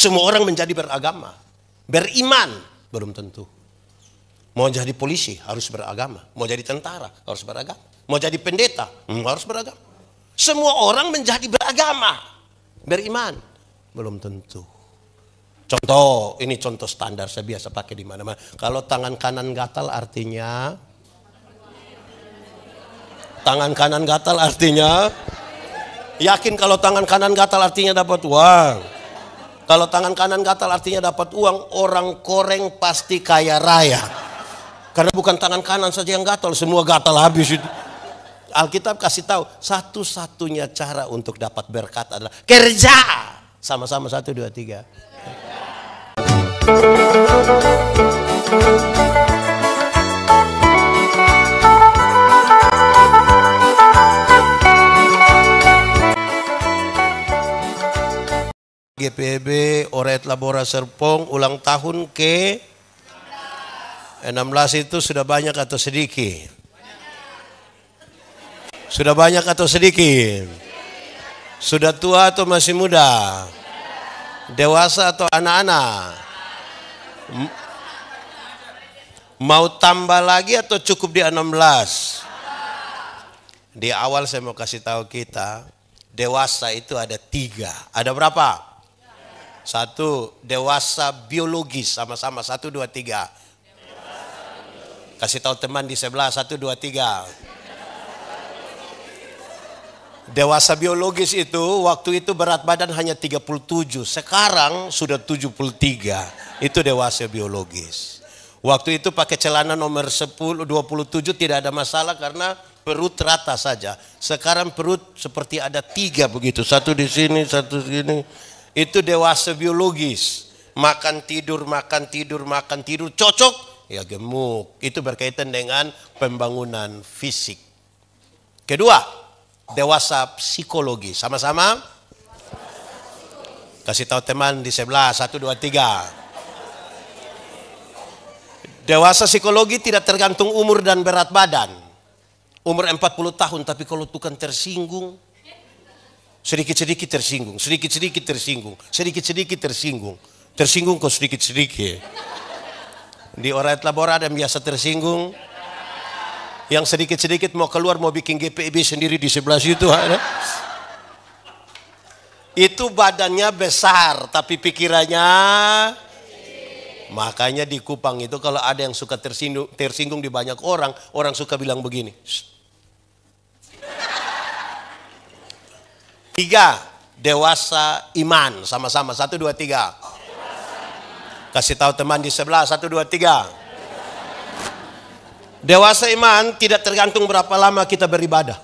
Semua orang menjadi beragama. Beriman belum tentu. Mau jadi polisi harus beragama. Mau jadi tentara harus beragama. Mau jadi pendeta harus beragama. Semua orang menjadi beragama. Beriman belum tentu. Contoh, ini contoh standar saya biasa pakai di mana-mana. Kalau tangan kanan gatal artinya yakin kalau tangan kanan gatal artinya dapat uang. Kalau tangan kanan gatal artinya dapat uang, orang koreng pasti kaya raya. Karena bukan tangan kanan saja yang gatal, semua gatal habis itu. Alkitab kasih tahu, satu-satunya cara untuk dapat berkat adalah kerja. Sama-sama 1, 2, 3. GPB Oret Labora Serpong ulang tahun ke 16 itu sudah banyak atau sedikit? Sudah banyak atau sedikit? Sudah tua atau masih muda? Dewasa atau anak-anak? Mau tambah lagi atau cukup di 16? Di awal saya mau kasih tahu kita, dewasa itu ada 3. Ada berapa? 1, dewasa biologis, sama-sama 1, 2, 3. Kasih tahu teman di sebelah, 1, 2, 3. Dewasa biologis itu waktu itu berat badan hanya 37, sekarang sudah 73. Itu dewasa biologis. Waktu itu pakai celana nomor 10, 27 tidak ada masalah karena perut rata saja. Sekarang perut seperti ada 3 begitu, 1 di sini, 1 di sini. Itu dewasa biologis. Makan tidur, cocok, ya gemuk. Itu berkaitan dengan pembangunan fisik. Kedua, dewasa psikologi. Sama-sama? Kasih tahu teman di sebelah, 1, 2, 3. Dewasa psikologi tidak tergantung umur dan berat badan. Umur 40 tahun, tapi kalau tukang tersinggung, sedikit-sedikit tersinggung, sedikit-sedikit tersinggung, sedikit-sedikit tersinggung. Tersinggung kok sedikit-sedikit. Di Oret Labora ada yang biasa tersinggung. Yang sedikit-sedikit mau keluar, mau bikin GPB sendiri di sebelah situ. Itu badannya besar, tapi pikirannya. Makanya di Kupang itu kalau ada yang suka tersinggung di banyak orang, orang suka bilang begini. 3, dewasa iman. Sama-sama 1, 2, 3. Kasih tahu teman di sebelah, 1, 2, 3. Dewasa iman tidak tergantung berapa lama kita beribadah.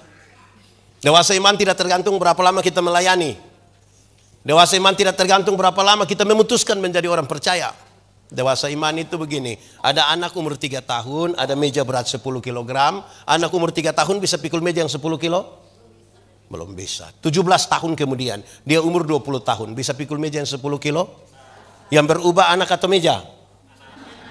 Dewasa iman tidak tergantung berapa lama kita melayani. Dewasa iman tidak tergantung berapa lama kita memutuskan menjadi orang percaya. Dewasa iman itu begini, ada anak umur 3 tahun, ada meja berat 10 kg. Anak umur 3 tahun bisa pikul meja yang 10 kilo? Belum bisa. 17 tahun kemudian, dia umur 20 tahun, bisa pikul meja yang 10 kilo? Yang berubah anak atau meja?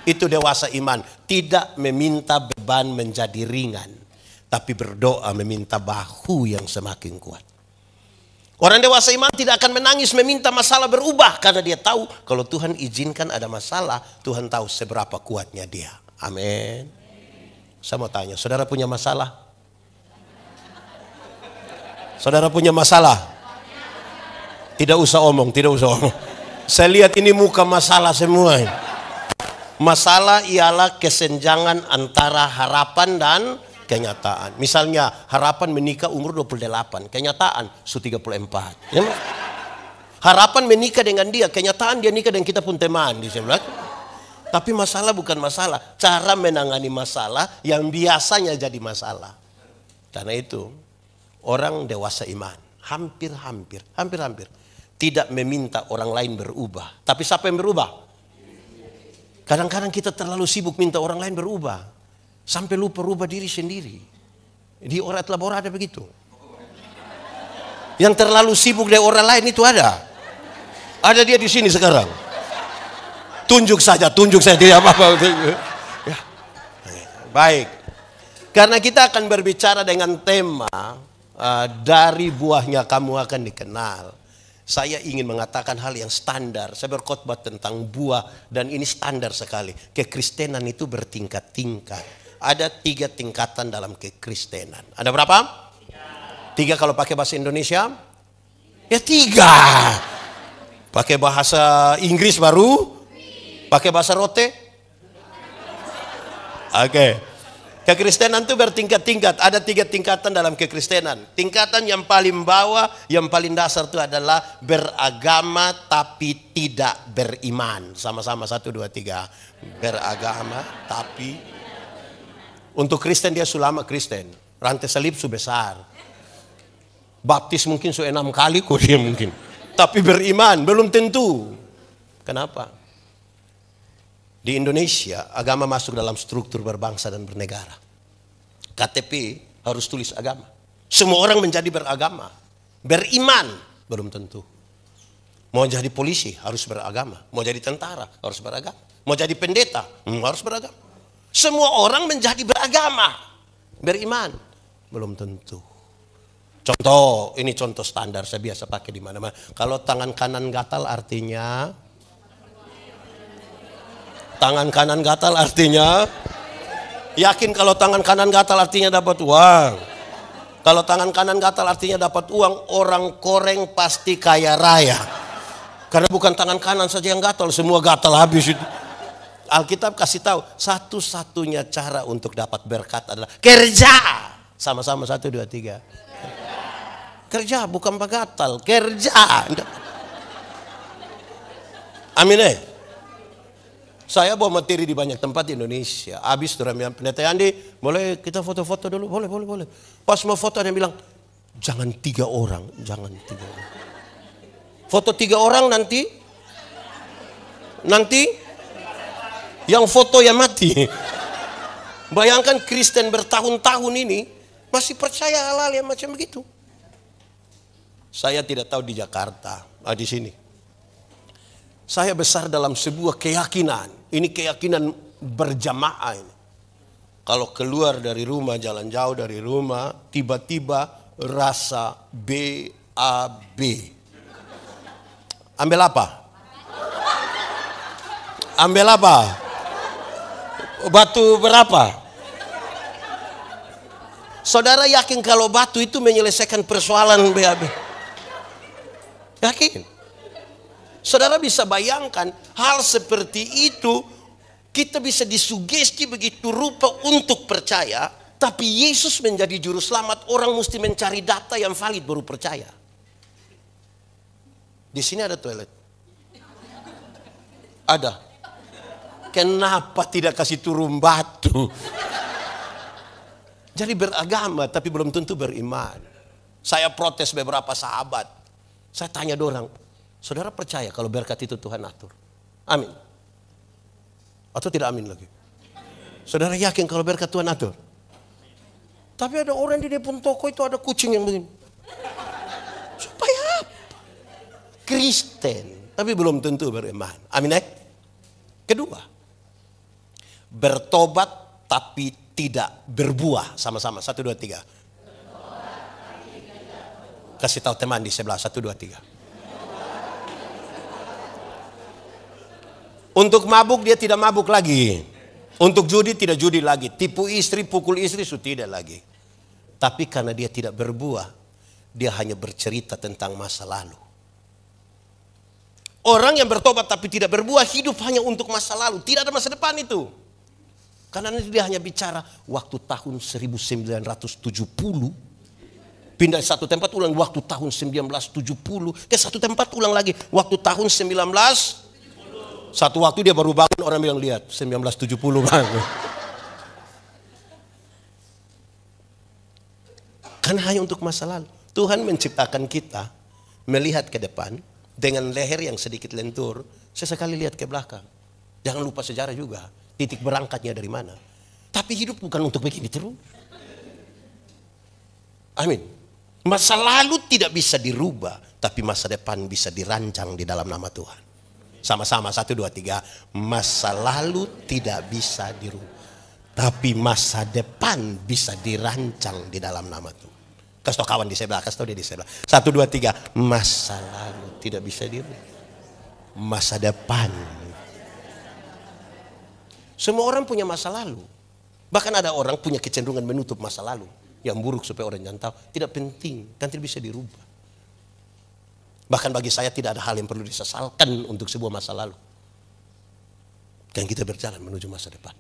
Itu dewasa iman. Tidak meminta beban menjadi ringan, tapi berdoa meminta bahu yang semakin kuat. Orang dewasa iman tidak akan menangis meminta masalah berubah, karena dia tahu kalau Tuhan izinkan ada masalah, Tuhan tahu seberapa kuatnya dia. Amin. Saya mau tanya, saudara punya masalah? Saudara punya masalah? Tidak usah omong, tidak usah omong. Saya lihat ini muka masalah semua. Masalah ialah kesenjangan antara harapan dan kenyataan. Misalnya harapan menikah umur 28, kenyataan su 34. Ya, harapan menikah dengan dia, kenyataan dia nikah dengan kita pun teman di sebelah. Tapi masalah bukan masalah, cara menangani masalah yang biasanya jadi masalah. Karena itu orang dewasa iman hampir tidak meminta orang lain berubah. Tapi siapa yang berubah? Kadang-kadang kita terlalu sibuk minta orang lain berubah, sampai lupa rubah diri sendiri. Di Oret Labora ada begitu. Yang terlalu sibuk dari orang lain itu ada. Ada dia di sini sekarang. Tunjuk saja dia apa-apa. Ya. Baik. Karena kita akan berbicara dengan tema dari buahnya kamu akan dikenal. Saya ingin mengatakan hal yang standar. Saya berkhotbah tentang buah dan ini standar sekali. Kekristenan itu bertingkat-tingkat. Ada 3 tingkatan dalam kekristenan. Ada berapa? 3 kalau pakai bahasa Indonesia? Ya 3. Pakai bahasa Inggris baru? Pakai bahasa rote? Oke. Kekristenan itu bertingkat-tingkat. Ada 3 tingkatan dalam kekristenan. Tingkatan yang paling bawah, yang paling dasar itu adalah beragama tapi tidak beriman. Sama-sama 1, 2, 3. Beragama tapi. Untuk Kristen dia sulama Kristen. Rantai salib su besar. Baptis mungkin su 6 kali kok dia mungkin. Tapi beriman belum tentu. Kenapa? Di Indonesia, agama masuk dalam struktur berbangsa dan bernegara. KTP harus tulis agama. Semua orang menjadi beragama. Beriman, belum tentu. Mau jadi polisi, harus beragama. Mau jadi tentara, harus beragama. Mau jadi pendeta, harus beragama. Semua orang menjadi beragama. Beriman, belum tentu. Contoh, ini contoh standar saya biasa pakai di mana-mana. Kalau tangan kanan gatal artinya... Tangan kanan gatal artinya, yakin kalau tangan kanan gatal artinya dapat uang. Kalau tangan kanan gatal artinya dapat uang, orang koreng pasti kaya raya. Karena bukan tangan kanan saja yang gatal, semua gatal habis itu. Alkitab kasih tahu, satu-satunya cara untuk dapat berkat adalah kerja. Sama-sama 1, 2, 3. Kerja bukan gatal, kerja. Amin Saya bawa materi di banyak tempat di Indonesia. Habis tuh pendeta Andi, boleh kita foto-foto dulu? Boleh. Pas mau foto dia bilang, jangan 3 orang, jangan 3 orang. Foto 3 orang nanti yang foto yang mati. Bayangkan Kristen bertahun-tahun ini masih percaya hal-hal yang macam begitu. Saya tidak tahu di Jakarta, di sini. Saya besar dalam sebuah keyakinan. Ini keyakinan berjamaah ini. Kalau keluar dari rumah, jalan jauh dari rumah, tiba-tiba rasa BAB. Ambil apa? Ambil apa? Batu berapa? Saudara yakin kalau batu itu menyelesaikan persoalan BAB? Yakin? Saudara bisa bayangkan hal seperti itu, kita bisa disugesti begitu rupa untuk percaya, tapi Yesus menjadi juru selamat, orang mesti mencari data yang valid baru percaya. Di sini ada toilet. Ada. Kenapa tidak kasih turun batu? Jadi beragama tapi belum tentu beriman. Saya protes beberapa sahabat. Saya tanya dorang, saudara percaya kalau berkat itu Tuhan atur? Amin. Atau tidak amin lagi? Saudara yakin kalau berkat Tuhan atur? Tapi ada orang di depan toko itu ada kucing yang begini. Supaya apa? Kristen, tapi belum tentu beriman. Amin. Kedua, bertobat tapi tidak berbuah. Sama-sama, 1, 2, 3. Kasih tahu teman di sebelah, 1, 2, 3. Untuk mabuk dia tidak mabuk lagi. Untuk judi tidak judi lagi. Tipu istri, pukul istri sudah tidak lagi. Tapi karena dia tidak berbuah, dia hanya bercerita tentang masa lalu. Orang yang bertobat tapi tidak berbuah hidup hanya untuk masa lalu. Tidak ada masa depan itu. Karena nanti dia hanya bicara waktu tahun 1970. Pindah satu tempat ulang waktu tahun 1970. Ke satu tempat ulang lagi waktu tahun 19. Satu waktu dia baru bangun, orang bilang lihat 1970 bangun. Karena hanya untuk masa lalu. Tuhan menciptakan kita melihat ke depan dengan leher yang sedikit lentur. Sesekali lihat ke belakang. Jangan lupa sejarah juga. Titik berangkatnya dari mana. Tapi hidup bukan untuk begini terus. Amin. Masa lalu tidak bisa dirubah. Tapi masa depan bisa dirancang di dalam nama Tuhan. Sama-sama 1, 2, 3. Masa lalu tidak bisa dirubah. Tapi masa depan bisa dirancang di dalam nama Tuhan. Kasih tau kawan di sebelah, kasih tau dia di sebelah. 1, 2, 3. Masa lalu tidak bisa dirubah. Masa depan. Semua orang punya masa lalu. Bahkan ada orang punya kecenderungan menutup masa lalu yang buruk supaya orang jangan tahu. Tidak penting, kan tidak bisa dirubah. Bahkan bagi saya tidak ada hal yang perlu disesalkan untuk sebuah masa lalu. Dan kita berjalan menuju masa depan.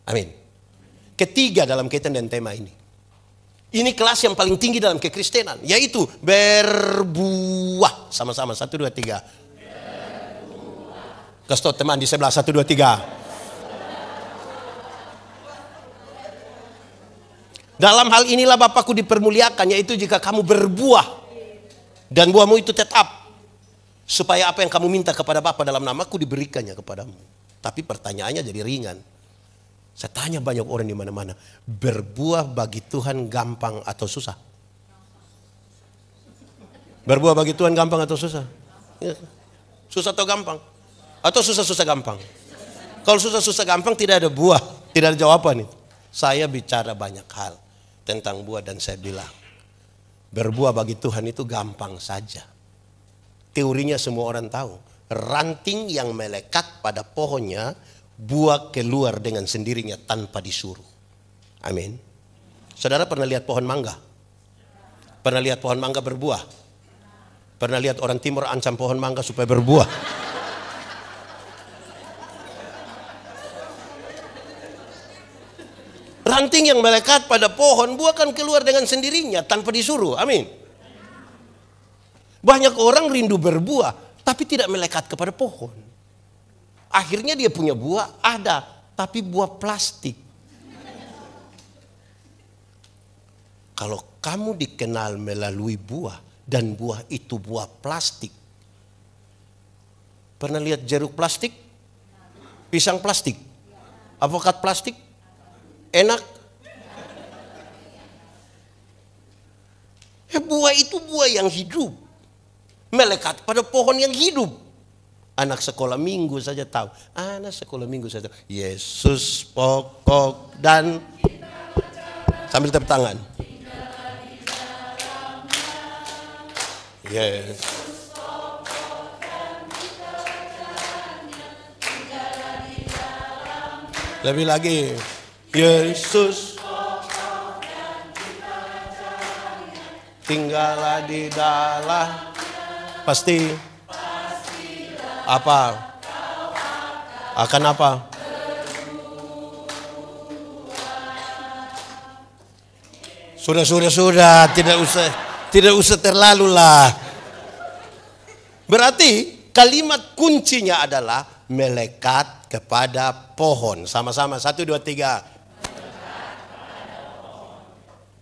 Amin. Ketiga dalam kaitan dengan tema ini. Ini kelas yang paling tinggi dalam kekristenan, yaitu berbuah. Sama-sama, 1, 2, 3. Kasih tau teman di sebelah, 1, 2, 3. Dalam hal inilah Bapakku dipermuliakan, yaitu jika kamu berbuah dan buahmu itu tetap, supaya apa yang kamu minta kepada Bapa dalam namaku diberikannya kepadamu. Tapi pertanyaannya jadi ringan. Saya tanya banyak orang di mana-mana, berbuah bagi Tuhan gampang atau susah? Berbuah bagi Tuhan gampang atau susah? Ya. Susah atau gampang? Atau susah-susah gampang? Kalau susah-susah gampang tidak ada buah, tidak ada jawaban itu. Saya bicara banyak hal tentang buah dan saya bilang, berbuah bagi Tuhan itu gampang saja. Teorinya semua orang tahu. Ranting yang melekat pada pohonnya, buah keluar dengan sendirinya tanpa disuruh. Amin. Saudara pernah lihat pohon mangga? Pernah lihat pohon mangga berbuah? Pernah lihat orang timur ancam pohon mangga supaya berbuah? Ranting yang melekat pada pohon, buah kan keluar dengan sendirinya tanpa disuruh. Amin. Banyak orang rindu berbuah, tapi tidak melekat kepada pohon. Akhirnya dia punya buah ada, tapi buah plastik. Kalau kamu dikenal melalui buah dan buah itu buah plastik. Pernah lihat jeruk plastik? Pisang plastik? Avokat plastik? Enak? Buah itu buah yang hidup. Melekat pada pohon yang hidup. Anak sekolah minggu saja tahu. Anak sekolah minggu saja tahu. Yesus pokok dan sambil tepuk tangan. Yes. Lebih lagi. Yesus tinggallah di dalam. Pasti. Apa? Akan apa? Sudah, tidak usah terlalu lah. Berarti kalimat kuncinya adalah melekat kepada pohon. Sama-sama, 1, 2, 3.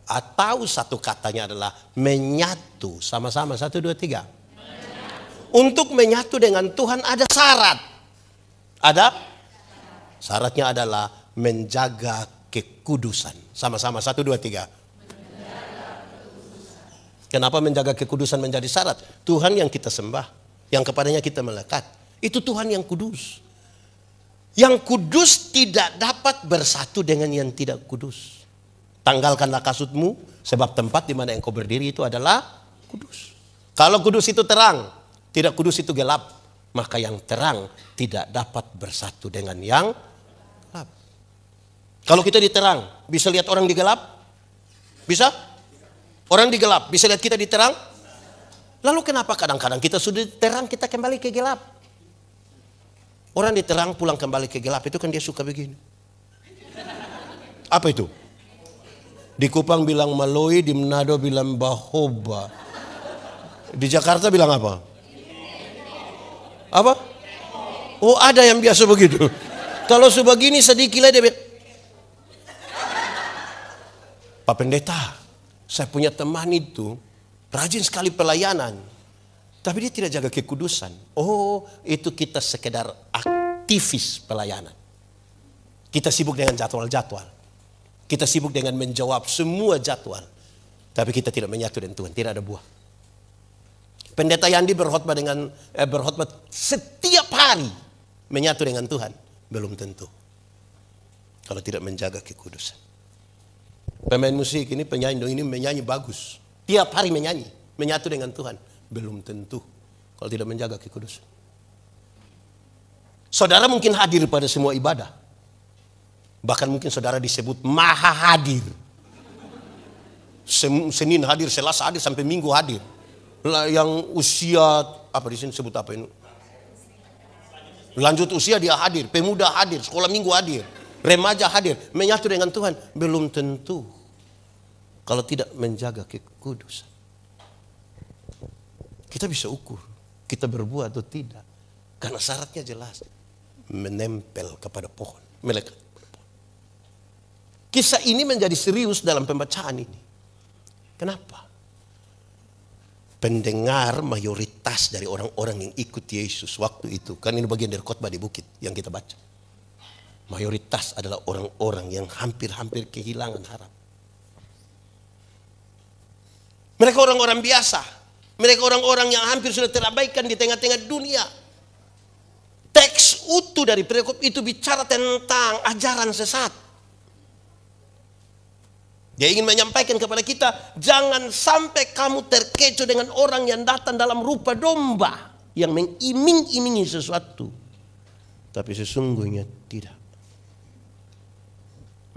Atau satu katanya adalah menyatu. Sama-sama, 1, 2, 3. Untuk menyatu dengan Tuhan ada syarat. Ada? Syaratnya adalah menjaga kekudusan. Sama-sama, 1, 2, 3. Kenapa menjaga kekudusan menjadi syarat? Tuhan yang kita sembah, yang kepadanya kita melekat, itu Tuhan yang kudus. Yang kudus tidak dapat bersatu dengan yang tidak kudus. Tanggalkanlah kasutmu, sebab tempat di mana engkau berdiri itu adalah kudus. Kalau kudus itu terang, tidak kudus itu gelap, maka yang terang tidak dapat bersatu dengan yang gelap. Kalau kita di terang, bisa lihat orang di gelap? Bisa? Orang di gelap, bisa lihat kita di terang? Lalu kenapa kadang-kadang kita sudah di terang, kita kembali ke gelap? Orang di terang pulang kembali ke gelap, itu kan dia suka begini. Apa itu? Di Kupang bilang Maloi, di Manado bilang Bahoba. Di Jakarta bilang apa? Apa? Oh, ada yang biasa begitu. Kalau sebegini sedikit lah dia bilang, Pak Pendeta, saya punya teman itu rajin sekali pelayanan, tapi dia tidak jaga kekudusan. Oh, itu kita sekedar aktivis pelayanan. Kita sibuk dengan jadwal-jadwal. Kita sibuk dengan menjawab semua jadwal. Tapi kita tidak menyatu dengan Tuhan, tidak ada buah. Pendeta Yandi berkhotbah setiap hari menyatu dengan Tuhan, belum tentu kalau tidak menjaga kekudusan. Pemain musik ini, penyanyi ini menyanyi bagus. Tiap hari menyanyi, menyatu dengan Tuhan. Belum tentu kalau tidak menjaga kekudusan. Saudara mungkin hadir pada semua ibadah. Bahkan mungkin saudara disebut maha hadir. Senin hadir, Selasa hadir, sampai Minggu hadir. Yang usia, apa di sini sebut apa ini? Lanjut usia dia hadir, pemuda hadir, sekolah minggu hadir. Remaja hadir, menyatu dengan Tuhan. Belum tentu kalau tidak menjaga kekudusan. Kita bisa ukur, kita berbuat atau tidak. Karena syaratnya jelas. Menempel kepada pohon, melekat kepada pohon. Kisah ini menjadi serius dalam pembacaan ini. Kenapa? Pendengar mayoritas dari orang-orang yang ikut Yesus waktu itu. Kan ini bagian dari khotbah di bukit yang kita baca. Mayoritas adalah orang-orang yang hampir-hampir kehilangan harap. Mereka orang-orang biasa. Mereka orang-orang yang hampir sudah terabaikan di tengah-tengah dunia. Teks utuh dari perikop itu bicara tentang ajaran sesat. Dia ingin menyampaikan kepada kita, jangan sampai kamu terkecoh dengan orang yang datang dalam rupa domba. Yang mengiming-imingi sesuatu. Tapi sesungguhnya tidak.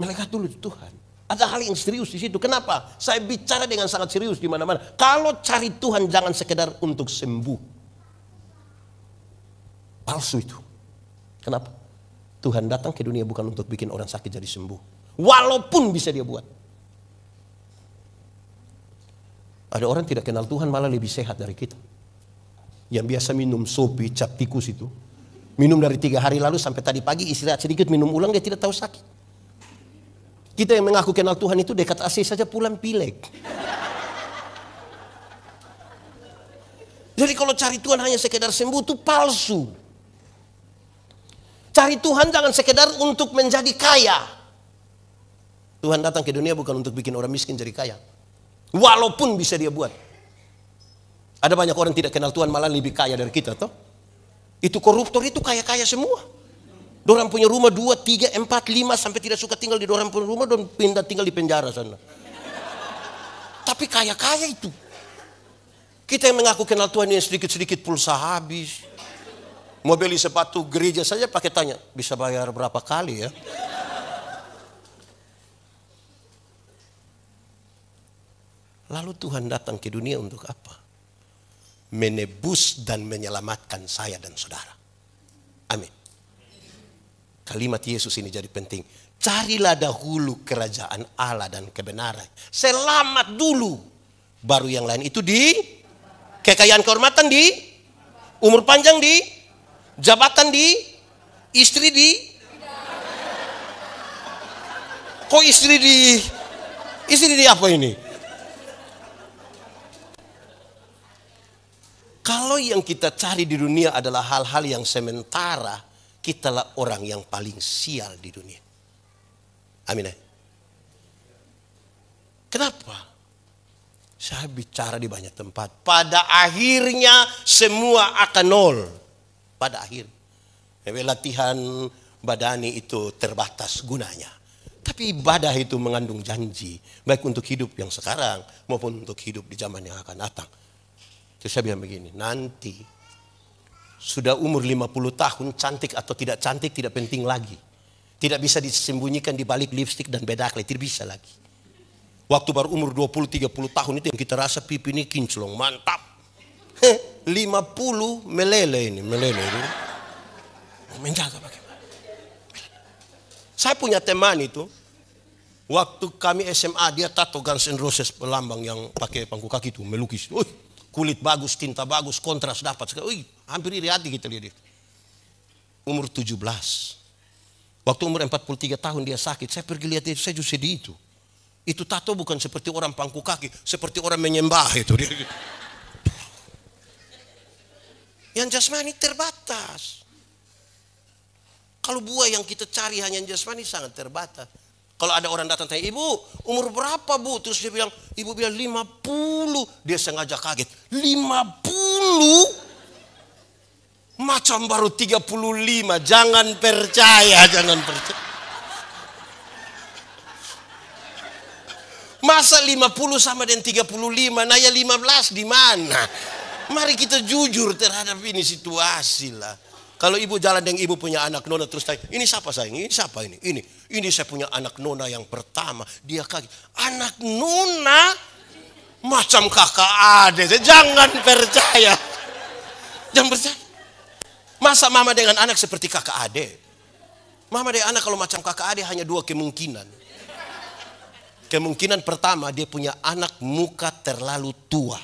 Melekat dulu Tuhan. Ada hal yang serius di situ. Kenapa? Saya bicara dengan sangat serius di mana-mana. Kalau cari Tuhan jangan sekedar untuk sembuh. Palsu itu. Kenapa? Tuhan datang ke dunia bukan untuk bikin orang sakit jadi sembuh. Walaupun bisa dia buat. Ada orang tidak kenal Tuhan malah lebih sehat dari kita. Yang biasa minum sopi, cap tikus itu. Minum dari 3 hari lalu sampai tadi pagi istirahat sedikit minum ulang dia tidak tahu sakit. Kita yang mengaku kenal Tuhan itu dekat AC saja pulang pilek. Jadi kalau cari Tuhan hanya sekedar sembuh itu palsu. Cari Tuhan jangan sekedar untuk menjadi kaya. Tuhan datang ke dunia bukan untuk bikin orang miskin jadi kaya. Walaupun bisa dia buat. Ada banyak orang tidak kenal Tuhan malah lebih kaya dari kita toh. Itu koruptor itu kaya-kaya semua. Dorang punya rumah 2, 3, 4, 5 sampai tidak suka tinggal di dorang punya rumah dan pindah tinggal di penjara sana. Tapi kaya-kaya itu. Kita yang mengaku kenal Tuhan yang sedikit-sedikit pulsa habis. Mau beli sepatu gereja saja pakai tanya, bisa bayar berapa kali ya? Lalu Tuhan datang ke dunia untuk apa? Menebus dan menyelamatkan saya dan saudara. Amin. Kalimat Yesus ini jadi penting. Carilah dahulu kerajaan Allah dan kebenaran. Selamat dulu. Baru yang lain itu di kekayaan kehormatan di, umur panjang di, jabatan di, istri di. Kok istri di apa ini? Kalau yang kita cari di dunia adalah hal-hal yang sementara, kitalah orang yang paling sial di dunia. Amin. Kenapa? Saya bicara di banyak tempat. Pada akhirnya semua akan nol. Pada akhir. Latihan badani itu terbatas gunanya. Tapi ibadah itu mengandung janji. Baik untuk hidup yang sekarang maupun untuk hidup di zaman yang akan datang. Jadi saya bilang begini, nanti sudah umur 50 tahun, cantik atau tidak cantik tidak penting lagi. Tidak bisa disembunyikan di balik lipstik dan bedak, tidak bisa lagi. Waktu baru umur 20-30 tahun itu yang kita rasa pipi ini kinclong, mantap. 50 melele ini. Menjaga bagaimana. Saya punya teman itu, waktu kami SMA dia tato Guns N' Roses pelambang yang pakai pangku kaki itu, melukis. Kulit bagus, tinta bagus, kontras dapat. Hampir iri hati kita lihat dia. Umur 17. Waktu umur 43 tahun dia sakit. Saya pergi lihat dia, saya juga sedih itu. Itu tato bukan seperti orang pangku kaki, seperti orang menyembah itu. Yang jasmani terbatas. Kalau buah yang kita cari hanya yang jasmani sangat terbatas. Kalau ada orang datang tanya, ibu umur berapa bu? Terus dia bilang, ibu bilang 50. Dia sengaja kaget. 50? Macam baru 35. Jangan percaya. Masa 50 sama dengan 35, nah ya 15 di mana? Mari kita jujur terhadap ini situasi lah. Kalau ibu jalan dengan ibu punya anak nona terus tanya, ini siapa sayang? Ini siapa ini? Ini saya punya anak nona yang pertama. Dia kaget. Anak nona macam kakak adik. Jangan percaya. Jangan percaya. Masa mama dengan anak seperti kakak adik? Mama dengan anak kalau macam kakak adik hanya dua kemungkinan. Kemungkinan pertama dia punya anak muka terlalu tua.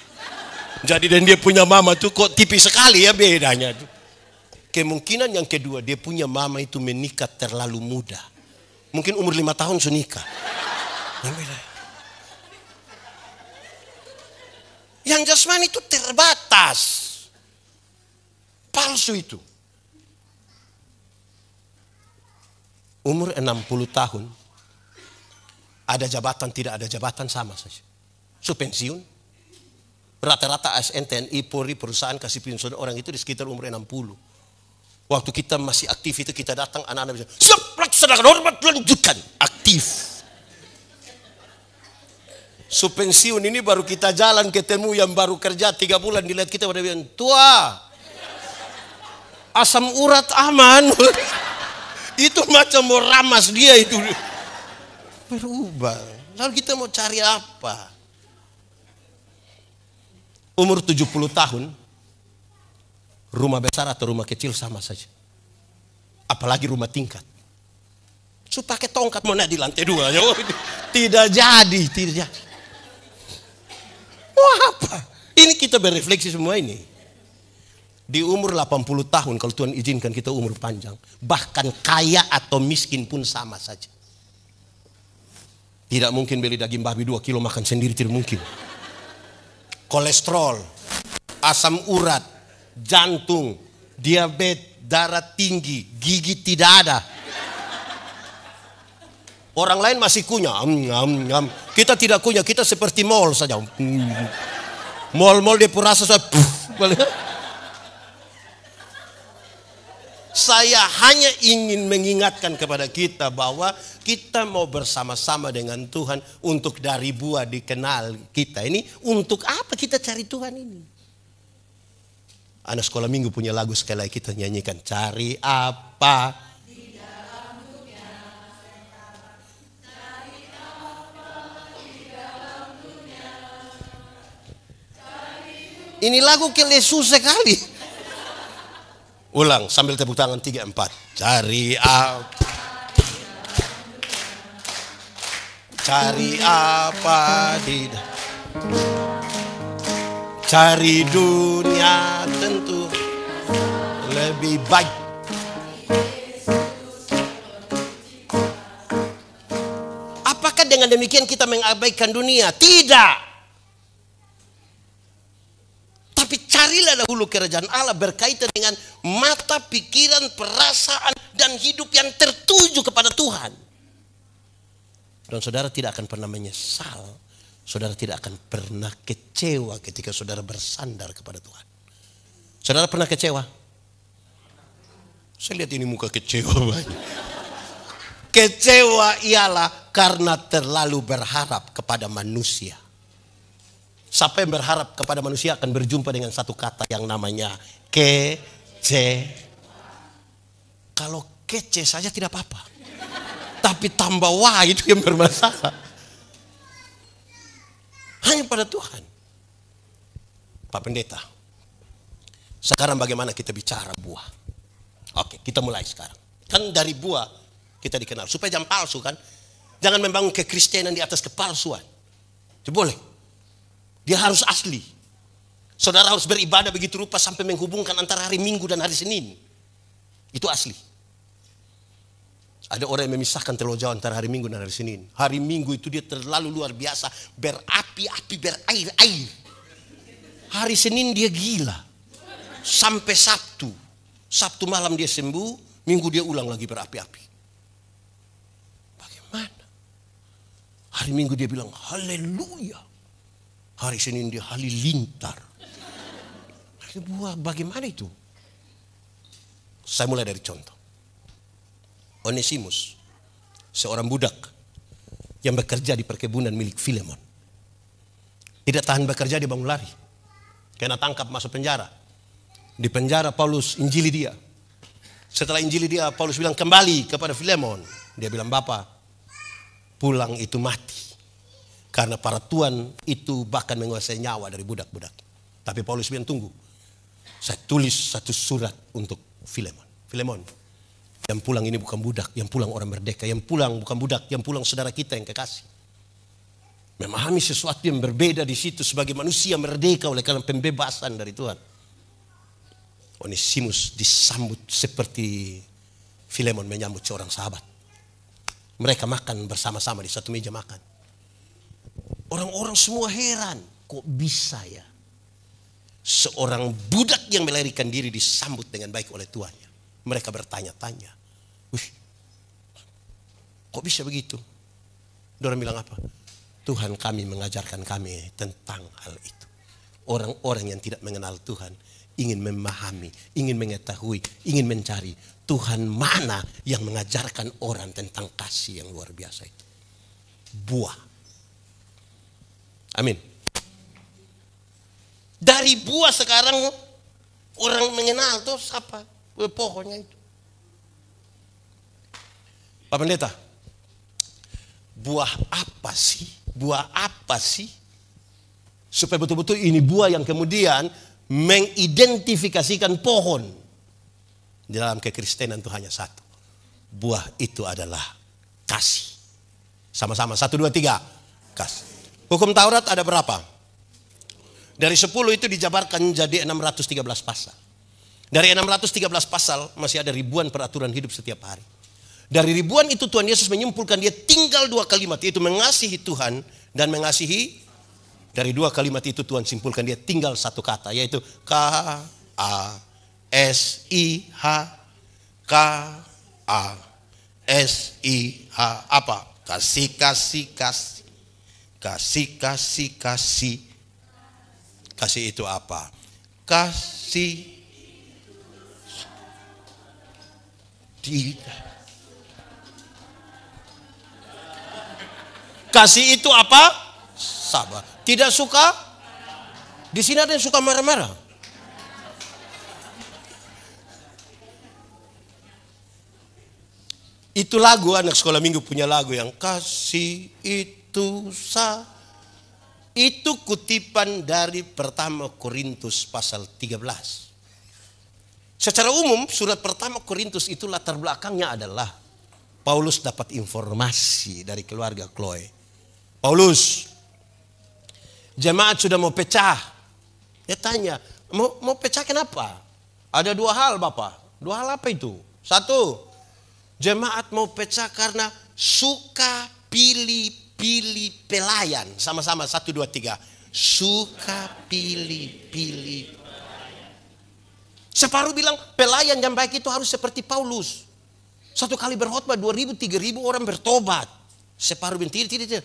Jadi dan dia punya mama tuh kok tipis sekali ya bedanya tuh. Kemungkinan yang kedua dia punya mama itu menikah terlalu muda. Mungkin umur 5 tahun sudah nikah. Yang jasmani itu terbatas. Palsu itu. Umur 60 tahun. Ada jabatan, tidak ada jabatan sama saja. So pensiun. Rata-rata ASN, TNI, Polri, perusahaan kasih pensiun orang itu di sekitar umur 60. Waktu kita masih aktif itu kita datang anak-anak bisa siap laksanakan hormat lanjutkan aktif. So pensiun ini baru kita jalan ketemu yang baru kerja 3 bulan dilihat kita pada bilang tua. Asam urat aman. Itu macam mau ramas dia itu. Berubah. Lalu kita mau cari apa? Umur 70 tahun. Rumah besar atau rumah kecil sama saja. Apalagi rumah tingkat. So pakai tongkat mau naik di lantai 2. Tidak jadi. Wah apa? Ini kita berefleksi semua ini. Di umur 80 tahun kalau Tuhan izinkan kita umur panjang. Bahkan kaya atau miskin pun sama saja. Tidak mungkin beli daging babi 2 kilo makan sendiri, tidak mungkin. Kolesterol, asam urat, jantung, diabetes, darah tinggi, gigi tidak ada. Orang lain masih kunyah. Kita tidak kunyah, kita seperti mall saja. Mall dia pun rasa Saya hanya ingin mengingatkan kepada kita bahwa kita mau bersama-sama dengan Tuhan untuk dari buah dikenal kita. Ini untuk apa kita cari Tuhan ini? Anak sekolah minggu punya lagu sekali lagi kita nyanyikan. Cari apa? Di dalam dunia. Cari apa di dalam dunia. Ini lagu kelesu sekali. Ulang sambil tepuk tangan 3, 4. Cari apa? Cari apa di cari dunia tentu lebih baik. Apakah dengan demikian kita mengabaikan dunia? Tidak. Tapi carilah dahulu kerajaan Allah berkaitan dengan mata, pikiran, perasaan, dan hidup yang tertuju kepada Tuhan. Dan saudara tidak akan pernah menyesal. Saudara tidak akan pernah kecewa ketika saudara bersandar kepada Tuhan. Saudara pernah kecewa? Saya lihat ini muka kecewa banyak. Kecewa ialah karena terlalu berharap kepada manusia. Siapa yang berharap kepada manusia akan berjumpa dengan satu kata yang namanya kece. Kalau kece saja tidak apa-apa. Tapi tambah wah itu yang bermasalah. Hanya pada Tuhan. Pak Pendeta. Sekarang bagaimana kita bicara buah? Oke, kita mulai sekarang. Kan dari buah kita dikenal. Supaya jangan palsu kan. Jangan membangun kekristenan di atas kepalsuan. Itu boleh. Dia harus asli. Saudara harus beribadah begitu rupa sampai menghubungkan antara hari Minggu dan hari Senin. Itu asli. Ada orang yang memisahkan terlalu jauh antara hari Minggu dan hari Senin. Hari Minggu itu dia terlalu luar biasa. Berapi-api, berair-air. Hari Senin dia gila. Sampai Sabtu. Sabtu malam dia sembuh. Minggu dia ulang lagi berapi-api. Bagaimana? Hari Minggu dia bilang haleluya. Hari Senin dia halilintar. Bagaimana itu? Saya mulai dari contoh. Onesimus, seorang budak yang bekerja di perkebunan milik Filemon. Tidak tahan bekerja, dia bangun lari. Kena tangkap, masuk penjara. Di penjara Paulus injili dia. Setelah injili dia, Paulus bilang kembali kepada Filemon. Dia bilang, Bapak, pulang itu mati. Karena para tuan itu bahkan menguasai nyawa dari budak-budak. Tapi Paulus bilang, tunggu. Saya tulis satu surat untuk Filemon. Filemon, yang pulang ini bukan budak, yang pulang orang merdeka. Yang pulang bukan budak, yang pulang saudara kita yang kekasih. Memahami sesuatu yang berbeda di situ sebagai manusia merdeka oleh karena pembebasan dari Tuhan. Onesimus disambut seperti Filemon menyambut seorang sahabat. Mereka makan bersama-sama di satu meja makan. Orang-orang semua heran, kok bisa ya seorang budak yang melarikan diri disambut dengan baik oleh tuannya. Mereka bertanya-tanya, wih, kok bisa begitu? Orang bilang apa? Tuhan kami mengajarkan kami tentang hal itu. Orang-orang yang tidak mengenal Tuhan ingin memahami, ingin mengetahui, ingin mencari Tuhan mana yang mengajarkan orang tentang kasih yang luar biasa itu. Buah. Amin. Dari buah sekarang orang mengenal tuh siapa pohonnya itu. Pak Pendeta, buah apa sih? Buah apa sih? Supaya betul-betul ini buah yang kemudian mengidentifikasikan pohon. Di dalam kekristenan itu hanya satu. Buah itu adalah kasih. Sama-sama, 1, 2, 3. Kasih. Hukum Taurat ada berapa? Dari 10 itu dijabarkan jadi 613 pasal. Dari 613 pasal masih ada ribuan peraturan hidup setiap hari. Dari ribuan itu Tuhan Yesus menyimpulkan dia tinggal 2 kalimat, yaitu mengasihi Tuhan dan mengasihi. Dari 2 kalimat itu Tuhan simpulkan dia tinggal satu kata, yaitu K-A-S-I-H. K-A-S-I-H. Apa? Kasih, kasih, kasih. Kasih, kasih, kasih. Kasih itu apa? Kasih. Tidak. Kasih itu apa? Sabar. Tidak suka? Di sini ada yang suka marah-marah. Itu lagu, anak sekolah minggu punya lagu yang kasih itu itu kutipan dari pertama Korintus pasal 13. Secara umum surat pertama Korintus itu latar belakangnya adalah Paulus dapat informasi dari keluarga Chloe. Paulus, jemaat sudah mau pecah. Dia tanya, mau pecah kenapa? Ada 2 hal Bapak. 2 hal apa itu? 1, jemaat mau pecah karena suka pilih-pilih pelayan. Sama-sama, 1, 2, 3. Suka pilih-pilih. Separuh bilang pelayan yang baik itu harus seperti Paulus. 1 kali berkhotbah 2.000, 3.000 orang bertobat. Separuh bilang tidak.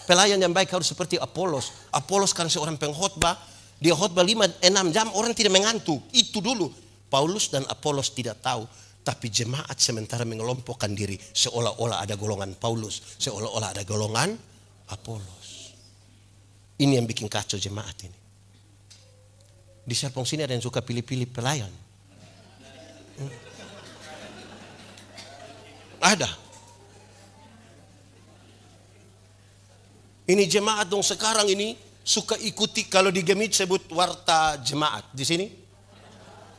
Pelayan yang baik harus seperti Apolos. Apolos kan seorang pengkhotbah. Dia khotbah 5-6 jam, orang tidak mengantuk. Itu dulu. Paulus dan Apolos tidak tahu. Tapi jemaat sementara mengelompokkan diri. Seolah-olah ada golongan Paulus. Seolah-olah ada golongan Apolos. Ini yang bikin kacau jemaat ini. Di Serpong sini ada yang suka pilih-pilih pelayan. Ada. Ini jemaat dong sekarang ini suka ikuti, kalau di Gemit sebut warta jemaat. Di sini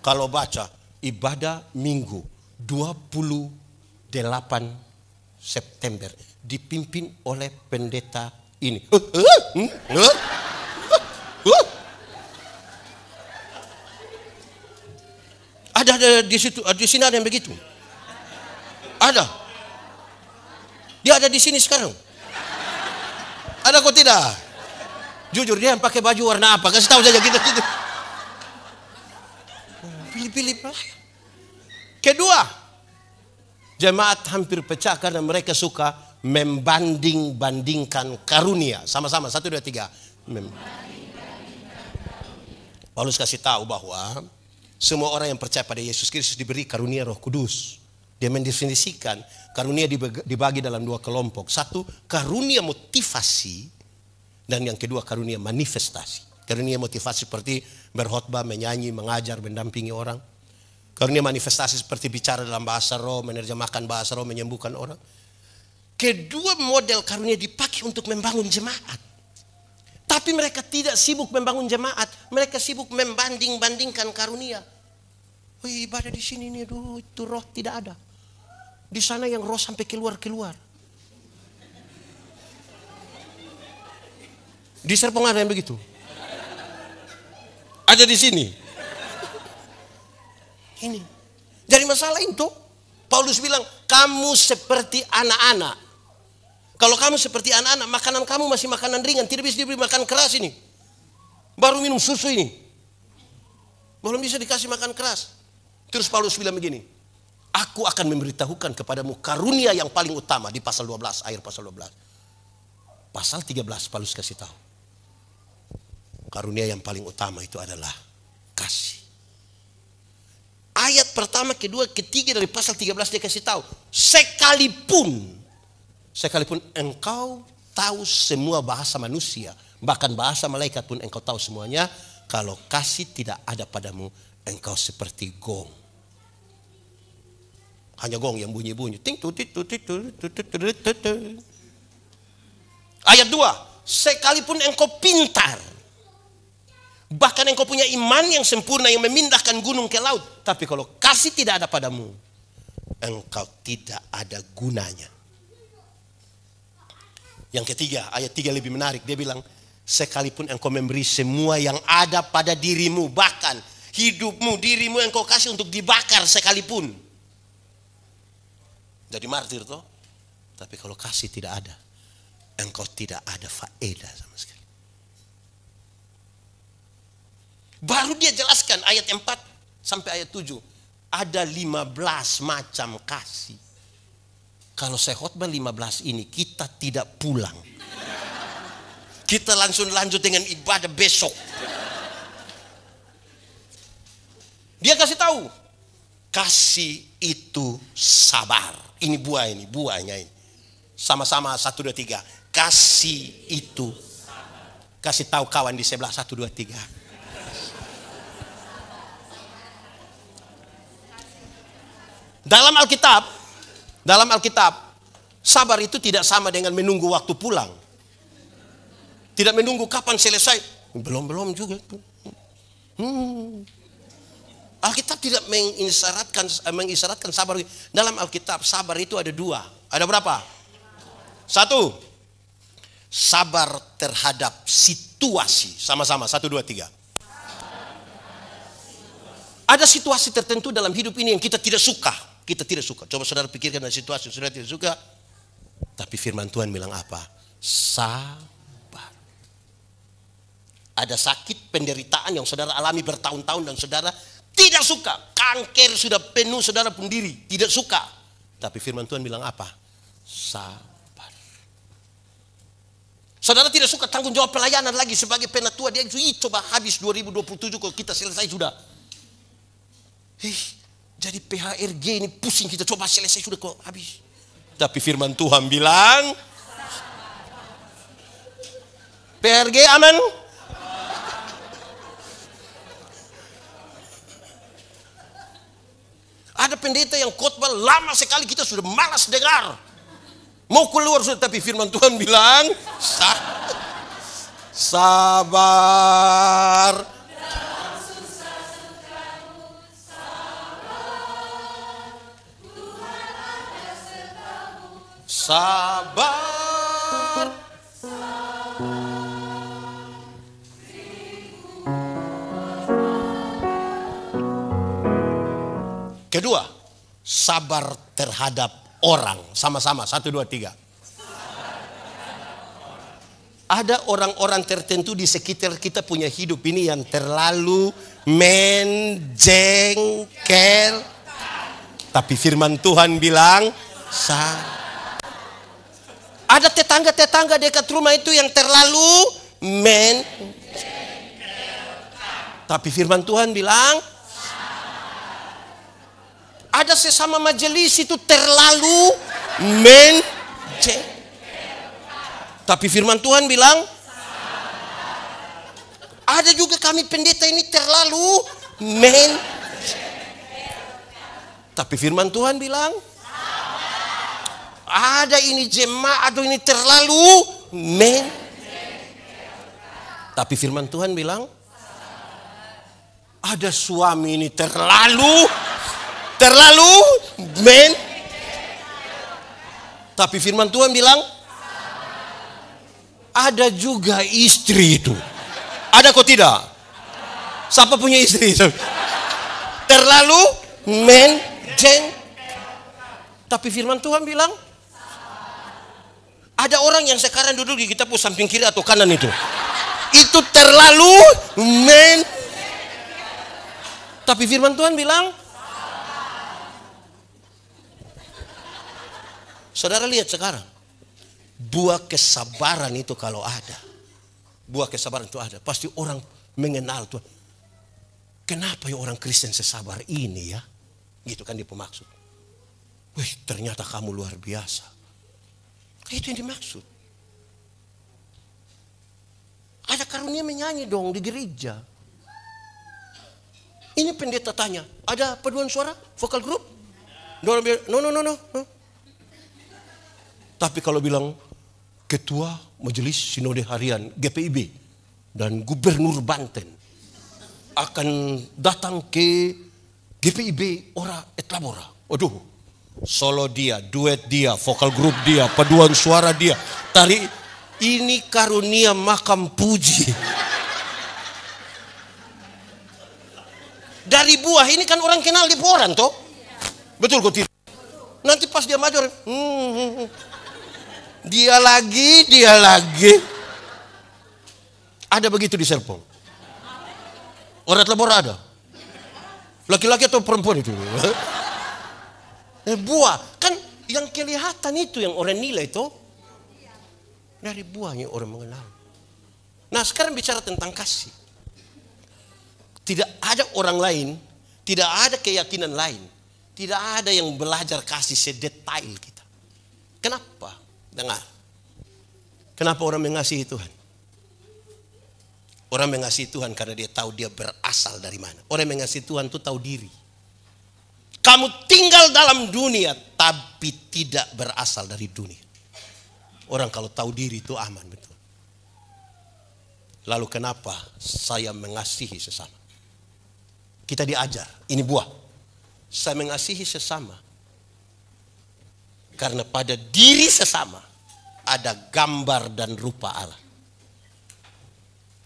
kalau baca ibadah minggu 28 September dipimpin oleh pendeta ini. Ada di situ, di sini ada yang begitu. Ada. Dia ada di sini sekarang. Ada kok tidak? Jujur dia yang pakai baju warna apa? Kasih tahu saja gitu. Pilih-pilih pelayan. Kedua, jemaat hampir pecah karena mereka suka membanding-bandingkan karunia. Sama-sama, 1, 2, 3. Paulus kasih tahu bahwa semua orang yang percaya pada Yesus Kristus diberi karunia Roh Kudus. Dia mendefinisikan karunia dibagi dalam 2 kelompok. 1, karunia motivasi. Dan yang kedua karunia manifestasi. Karunia motivasi seperti berkhotbah, menyanyi, mengajar, mendampingi orang. Karunia manifestasi seperti bicara dalam bahasa roh, menerjemahkan bahasa roh, menyembuhkan orang. Kedua model karunia dipakai untuk membangun jemaat. Tapi mereka tidak sibuk membangun jemaat. Mereka sibuk membanding-bandingkan karunia. Wih, ibadah di sini nih, aduh, itu roh tidak ada. Di sana yang roh sampai keluar-keluar. Di Serpong ada yang begitu. Ada di sini. Ini. Jadi masalah itu, Paulus bilang, kamu seperti anak-anak. Kalau kamu seperti anak-anak, makanan kamu masih makanan ringan. Tidak bisa diberi makan keras ini. Baru minum susu ini. Belum bisa dikasih makan keras. Terus Paulus bilang begini. Aku akan memberitahukan kepadamu karunia yang paling utama. Di pasal 12, akhir pasal 12. Pasal 13 Paulus kasih tahu. Karunia yang paling utama itu adalah kasih. Ayat pertama, kedua, ketiga dari pasal 13 dia kasih tahu. Sekalipun engkau tahu semua bahasa manusia, bahkan bahasa malaikat pun engkau tahu semuanya, kalau kasih tidak ada padamu, engkau seperti gong. Hanya gong yang bunyi-bunyi. Ayat 2, sekalipun engkau pintar, bahkan engkau punya iman yang sempurna yang memindahkan gunung ke laut, tapi kalau kasih tidak ada padamu, engkau tidak ada gunanya. Yang ketiga, ayat 3 lebih menarik. Dia bilang, sekalipun engkau memberi semua yang ada pada dirimu, bahkan hidupmu, dirimu engkau kasih untuk dibakar sekalipun. Jadi martir toh. Tapi kalau kasih tidak ada, engkau tidak ada faedah sama sekali. Baru dia jelaskan ayat 4 sampai ayat 7. Ada 15 macam kasih. Kalau saya khotbah 15 ini, kita tidak pulang. Kita langsung lanjut dengan ibadah besok. Dia kasih tahu. Kasih itu sabar. Ini buahnya ini. Sama-sama 1, 2, 3. Kasih itu. Kasih tahu kawan di sebelah 1, 2, 3. Dalam Alkitab, sabar itu tidak sama dengan menunggu waktu pulang. Tidak menunggu kapan selesai. Belum juga. Alkitab tidak mengisyaratkan sabar. Dalam Alkitab sabar itu ada 2. Ada berapa? 1. Sabar terhadap situasi. Sama-sama 1, 2, 3. Ada situasi tertentu dalam hidup ini yang kita tidak suka. Kita tidak suka. Coba saudara pikirkan dari situasi yang saudara tidak suka. Tapi firman Tuhan bilang apa? Sabar. Ada sakit, penderitaan yang saudara alami bertahun-tahun dan saudara tidak suka. Kanker sudah penuh saudara pun diri. Tidak suka. Tapi firman Tuhan bilang apa? Sabar. Saudara tidak suka tanggung jawab pelayanan lagi sebagai penatua. Dia coba habis 2027 kalau kita selesai sudah. Jadi PHRG ini pusing kita, coba selesai sudah kok habis. Tapi firman Tuhan bilang, PHRG aman? Ada pendeta yang khotbah lama sekali kita sudah malas dengar. Mau keluar sudah, tapi firman Tuhan bilang, sabar. Sabar. Kedua, sabar terhadap orang. Sama-sama 1, 2, 3. Ada orang-orang tertentu di sekitar kita punya hidup ini yang terlalu menjengkel. Tapi firman Tuhan bilang, ada tetangga-tetangga dekat rumah itu yang terlalu tapi firman Tuhan bilang, ada sesama majelis itu terlalu tapi firman Tuhan bilang, Ada juga kami pendeta ini terlalu men. Tapi firman Tuhan bilang, ada ini jemaat atau ini terlalu men. Tapi firman Tuhan bilang, ada suami ini terlalu men. Tapi firman Tuhan bilang, ada juga istri itu. Ada kok tidak? Siapa punya istri? Terlalu men. Tapi firman Tuhan bilang, ada orang yang sekarang duduk di kita pun samping kiri atau kanan itu terlalu men. Tapi firman Tuhan bilang, saudara lihat sekarang, buah kesabaran itu kalau ada, buah kesabaran itu ada, pasti orang mengenal Tuhan. Kenapa ya orang Kristen sesabar ini ya? Gitu kan dia pemaksud. Wih, ternyata kamu luar biasa. Itu yang dimaksud. Ada karunia menyanyi dong di gereja. Ini pendeta tanya, ada paduan suara, vokal grup? No. Tapi kalau bilang ketua majelis sinode harian GPIB dan gubernur Banten akan datang ke GPIB Ora et Labora. Waduh, solo dia, duet dia, vokal grup dia, paduan suara dia. Tari ini karunia makam puji. Dari buah ini kan orang kenal di orang toh. Betul kok tidak? Nanti pas dia maju, dia lagi. Ada begitu di Serpong. Ora et Labora ada. Laki-laki atau perempuan itu? Buah. Kan yang kelihatan itu yang orang nilai itu. Dari buahnya orang mengenal. Nah sekarang bicara tentang kasih. Tidak ada orang lain. Tidak ada keyakinan lain. Tidak ada yang belajar kasih sedetail kita. Kenapa? Dengar. Kenapa orang mengasihi Tuhan? Orang mengasihi Tuhan karena dia tahu dia berasal dari mana. Orang mengasihi Tuhan itu tahu diri. Kamu tinggal dalam dunia tapi tidak berasal dari dunia. Orang kalau tahu diri itu aman betul. Lalu kenapa saya mengasihi sesama? Kita diajar, ini buah. Saya mengasihi sesama. Karena pada diri sesama ada gambar dan rupa Allah.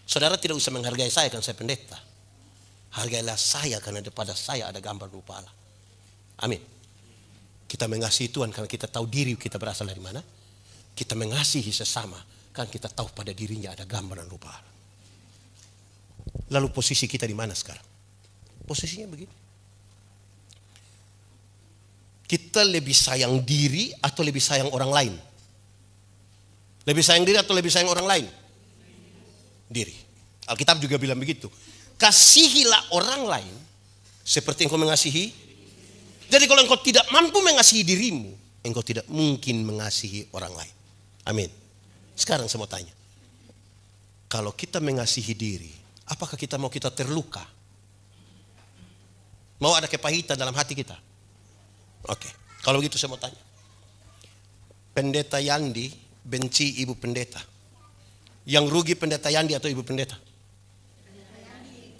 Saudara tidak usah menghargai saya karena saya pendeta. Hargailah saya karena pada saya ada gambar rupa Allah. Amin. Kita mengasihi Tuhan karena kita tahu diri kita berasal dari mana. Kita mengasihi sesama karena kita tahu pada dirinya ada gambar dan rupa Allah. Lalu posisi kita di mana sekarang? Posisinya begini. Kita lebih sayang diri atau lebih sayang orang lain? Lebih sayang diri atau lebih sayang orang lain? Diri. Alkitab juga bilang begitu. Kasihilah orang lain seperti engkau mengasihi. Jadi kalau engkau tidak mampu mengasihi dirimu, engkau tidak mungkin mengasihi orang lain. Amin. Sekarang saya mau tanya. Kalau kita mengasihi diri, apakah kita mau kita terluka? Mau ada kepahitan dalam hati kita? Oke. Kalau begitu saya mau tanya. Pendeta Yandi benci ibu pendeta. Yang rugi pendeta Yandi atau ibu pendeta?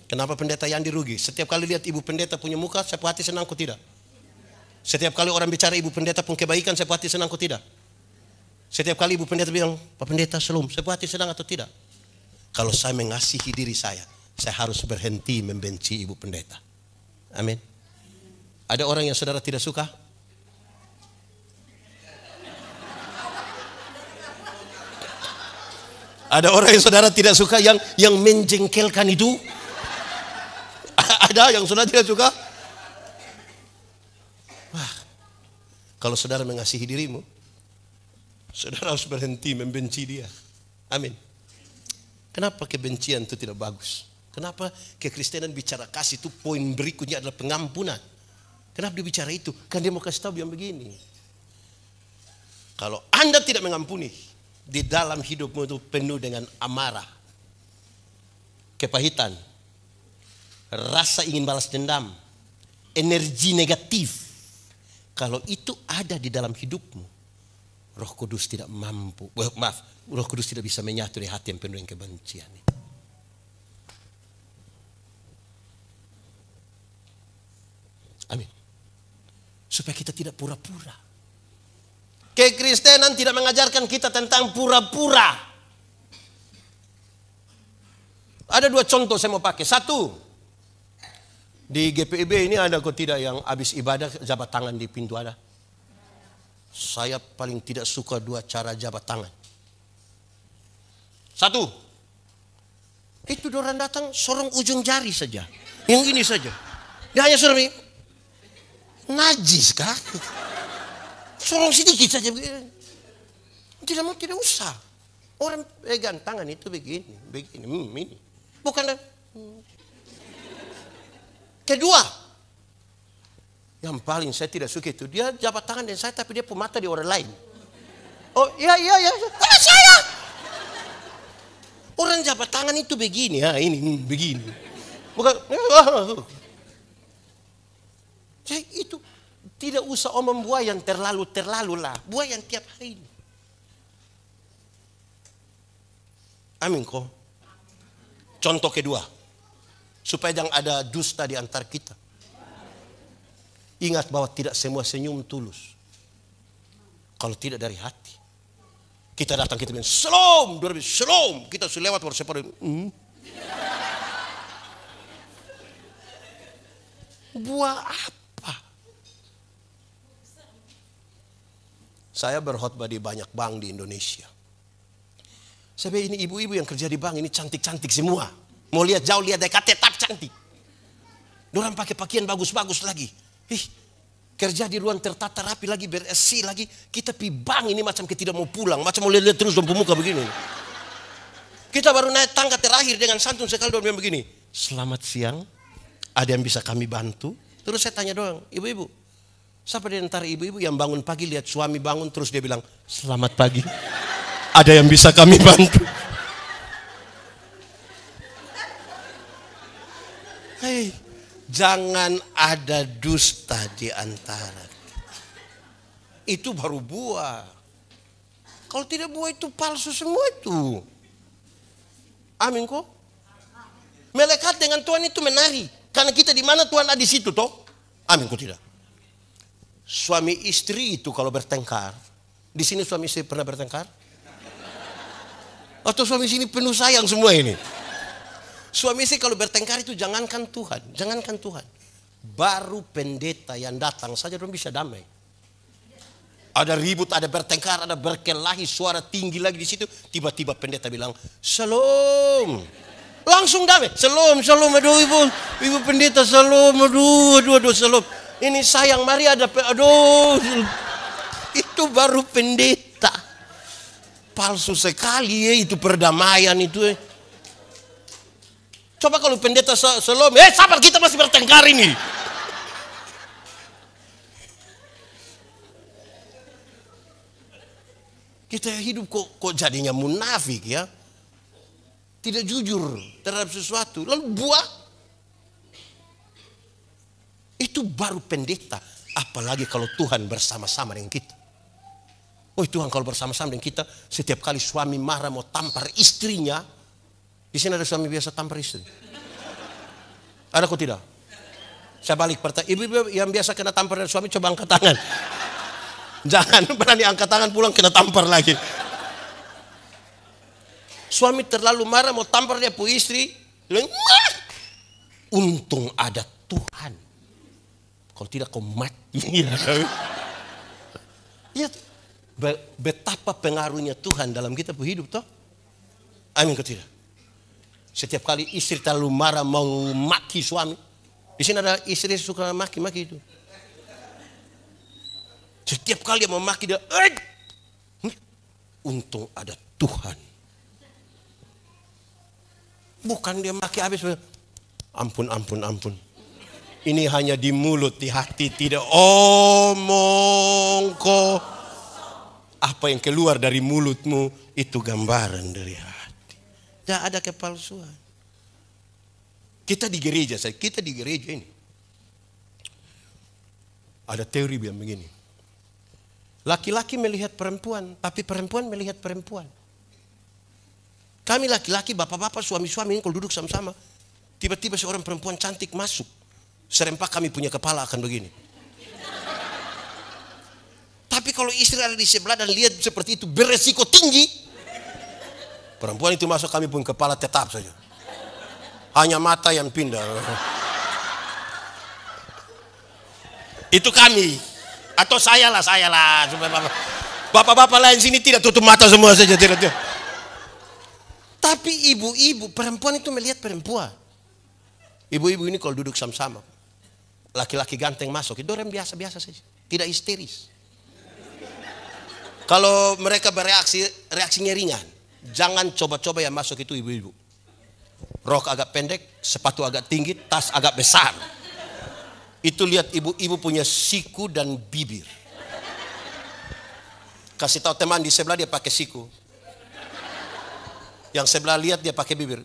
Kenapa pendeta Yandi rugi? Setiap kali lihat ibu pendeta punya muka, saya hati senang kok tidak? Setiap kali orang bicara ibu pendeta pun kebaikan, saya hati senang kok tidak? Setiap kali ibu pendeta bilang, Pak Pendeta Shalom, saya hati senang atau tidak? Kalau saya mengasihi diri saya harus berhenti membenci ibu pendeta. Amin. Ada orang yang saudara tidak suka? Ada orang yang saudara tidak suka yang menjengkelkan itu? Ada yang saudara tidak suka? Wah, kalau saudara mengasihi dirimu, saudara harus berhenti membenci dia. Amin. Kenapa kebencian itu tidak bagus? Kenapa kekristenan bicara kasih itu poin berikutnya adalah pengampunan? Kenapa dia bicara itu? Kan dia mau kasih tahu yang begini. Kalau Anda tidak mengampuni, di dalam hidupmu itu penuh dengan amarah. kepahitan, rasa ingin balas dendam, energi negatif. Kalau itu ada di dalam hidupmu, Roh Kudus tidak mampu, Roh Kudus tidak bisa menyatu di hati yang penuh dengan kebencian. Amin. Supaya kita tidak pura-pura. Kekristenan tidak mengajarkan kita tentang pura-pura. Ada dua contoh saya mau pakai. Satu, di GPIB ini ada kok tidak yang habis ibadah jabat tangan di pintu ada. Saya paling tidak suka dua cara jabat tangan. Satu, itu orang datang sorong ujung jari saja. Yang ini saja. Dia hanya sorong ini. Najis kah? Sorong sedikit saja. Tidak usah. Orang pegang tangan itu begini. Ini. Bukan. Kedua, yang paling saya tidak suka itu, dia jabat tangan dengan saya tapi dia pemata di orang lain. Oh iya. Saya. Orang jabat tangan itu begini, ini begini. Bukan. Jadi itu tidak usah omong buah yang terlalu lah. Buah yang tiap hari ini. Amin kok. Contoh kedua. Supaya jangan ada dusta di antara kita. Ingat bahwa tidak semua senyum tulus. Kalau tidak dari hati. Kita datang kita bilang shalom. Shalom. Kita sudah lewat baru separuh. Buah apa? Saya berkhotbah di banyak bank di Indonesia. Saya ini ibu-ibu yang kerja di bank ini cantik-cantik semua. Mau lihat jauh, lihat dekat, tetap cantik. Dorang pakai pakaian bagus-bagus lagi. Kerja di ruang tertata rapi lagi, bersih lagi. Kita pi bank ini macam kita tidak mau pulang. Macam mau lihat terus dong pemuka begini. Kita baru naik tangga terakhir dengan santun sekali dorang bilang begini. Selamat siang, ada yang bisa kami bantu? Terus saya tanya doang, ibu-ibu. Siapa di antara ibu-ibu yang bangun pagi lihat suami bangun terus dia bilang, selamat pagi. Ada yang bisa kami bantu? Hei, jangan ada dusta di antara. Itu baru buah. Kalau tidak buah itu palsu semua itu. Amin kok. Melekat dengan Tuhan itu menari. Karena kita di mana Tuhan ada di situ toh. Amin kok tidak. Suami istri itu kalau bertengkar. Di sini suami istri pernah bertengkar? Atau suami sini penuh sayang semua ini? Suami istri kalau bertengkar itu jangankan Tuhan. Baru pendeta yang datang saja orang bisa damai. Ada ribut, ada bertengkar, ada berkelahi, suara tinggi lagi di situ. Tiba-tiba pendeta bilang, shalom. Langsung damai. Shalom, aduh ibu pendeta, shalom, aduh, shalom. Ini sayang, mari ada, aduh. Itu baru pendeta. Palsu sekali ya itu perdamaian itu. Coba kalau pendeta shalom, sabar kita masih bertengkar ini. Kita hidup kok jadinya munafik ya. Tidak jujur terhadap sesuatu. Lalu buah. Itu baru pendeta. Apalagi kalau Tuhan bersama-sama dengan kita. Oh Tuhan kalau bersama-sama dengan kita. Setiap kali suami marah mau tampar istrinya. Di sini ada suami biasa tampar istri. Ada kok tidak? Saya balik pertanyaan. Ibu-ibu yang biasa kena tampar dari suami coba angkat tangan. Jangan berani angkat tangan pulang kena tampar lagi. Suami terlalu marah mau tampar dia pu istri. Untung ada Tuhan. Kalau tidak kau mati. Lihat betapa pengaruhnya Tuhan dalam kita hidup toh. Amin kau tidak? Setiap kali istri terlalu marah mau maki suami. Di sini ada istri suka maki-maki itu. Setiap kali dia mau maki dia, untung ada Tuhan. Bukan dia maki habis. Ampun. Ini hanya di mulut, di hati tidak omong kok. Apa yang keluar dari mulutmu itu gambaran dari hati. Tidak ada kepalsuan. Kita di gereja, kita di gereja ini. Ada teori yang begini. Laki-laki melihat perempuan, tapi perempuan melihat perempuan. Kami laki-laki, bapak-bapak, suami-suami ini kalau duduk sama-sama, tiba-tiba seorang perempuan cantik masuk. Serempak kami punya kepala akan begini. Tapi kalau istri ada di sebelah dan lihat seperti itu beresiko tinggi, perempuan itu masuk kami punya kepala tetap saja. Hanya mata yang pindah. Itu kami. Atau saya lah. Bapak-bapak lain sini tidak tutup mata semua saja. Tidak. Tapi ibu-ibu, perempuan itu melihat perempuan. Ibu-ibu ini kalau duduk sama-sama, laki-laki ganteng masuk, itu orang biasa-biasa saja. Tidak histeris. Kalau mereka bereaksi, reaksinya ringan. Jangan coba-coba yang masuk itu ibu-ibu. Rok agak pendek, sepatu agak tinggi, tas agak besar. Itu lihat ibu-ibu punya siku dan bibir. Kasih tahu teman di sebelah dia pakai siku. Yang sebelah lihat dia pakai bibir.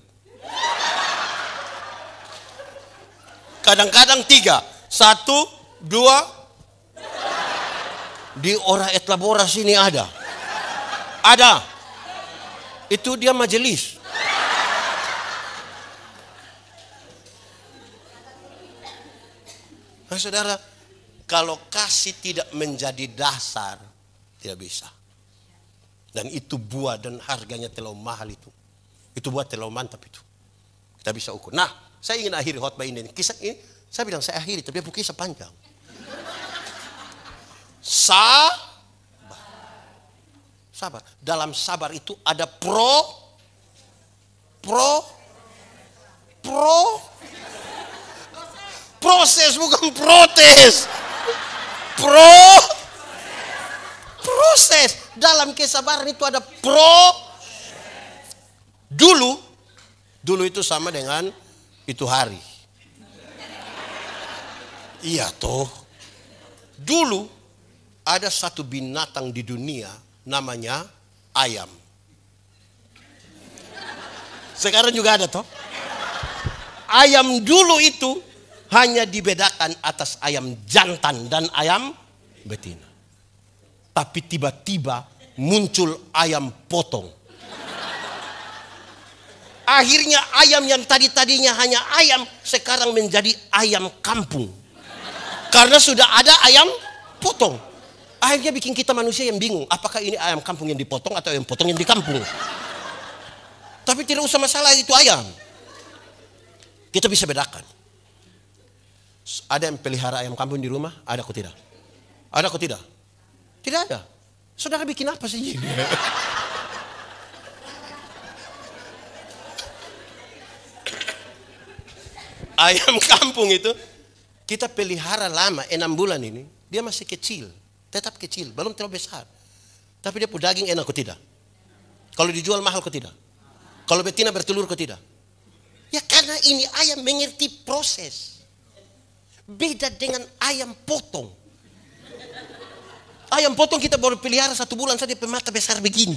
Kadang-kadang 3. 1, 2. Di ora et labora sini ada. Ada. Itu dia majelis. Nah, saudara, kalau kasih tidak menjadi dasar, tidak bisa. Dan itu buah dan harganya terlalu mahal itu. Itu buah terlalu mantap itu. Kita bisa ukur. Nah, saya ingin akhiri khotbah ini. Kisah ini, saya bilang saya akhiri, tapi kisah panjang. Sabar. Dalam sabar itu ada proses bukan protes. Proses. Dalam kesabaran itu ada Dulu itu sama dengan itu hari. Iya toh. Dulu ada satu binatang di dunia namanya ayam. Sekarang juga ada toh. Ayam dulu itu hanya dibedakan atas ayam jantan dan ayam betina. Tapi tiba-tiba muncul ayam potong. Akhirnya ayam yang tadinya hanya ayam sekarang menjadi ayam kampung. Karena sudah ada ayam potong. Akhirnya bikin kita manusia yang bingung. Apakah ini ayam kampung yang dipotong atau ayam potong yang di kampung? Tapi tidak usah masalah itu ayam. Kita bisa bedakan. Ada yang pelihara ayam kampung di rumah? Ada atau tidak? Ada atau tidak? Tidak ada. Saudara bikin apa sih? Ayam kampung itu kita pelihara lama 6 bulan ini. Dia masih kecil. Tetap kecil. Belum terlalu besar. Tapi dia punya daging enak atau tidak? Kalau dijual mahal atau tidak? Kalau betina bertelur atau tidak? Ya karena ini ayam mengerti proses. Beda dengan ayam potong. Ayam potong kita baru pelihara 1 bulan saja mata besar begini.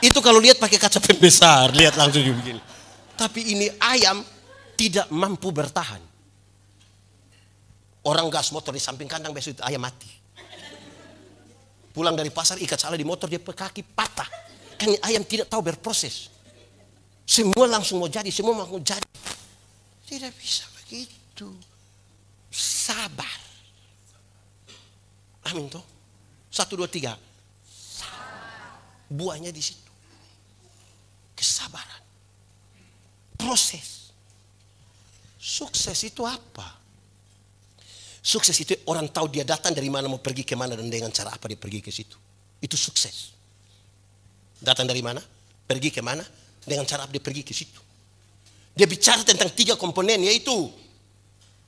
Itu kalau lihat pakai kaca pembesar, lihat langsung begini. Tapi ini ayam tidak mampu bertahan. Orang gas motor di samping kandang besok itu ayam mati. Pulang dari pasar ikat salah di motor dia kaki patah. Kan ayam tidak tahu berproses. Semua langsung mau jadi, semua mau jadi. Tidak bisa begitu. Sabar. Amin toh. 1, 2, 3. Buahnya di situ. Kesabaran. Proses. Sukses itu apa? Sukses itu orang tahu dia datang dari mana, mau pergi ke mana, dan dengan cara apa dia pergi ke situ. Itu sukses. Datang dari mana, pergi ke mana, dengan cara apa dia pergi ke situ. Dia bicara tentang 3 komponen, yaitu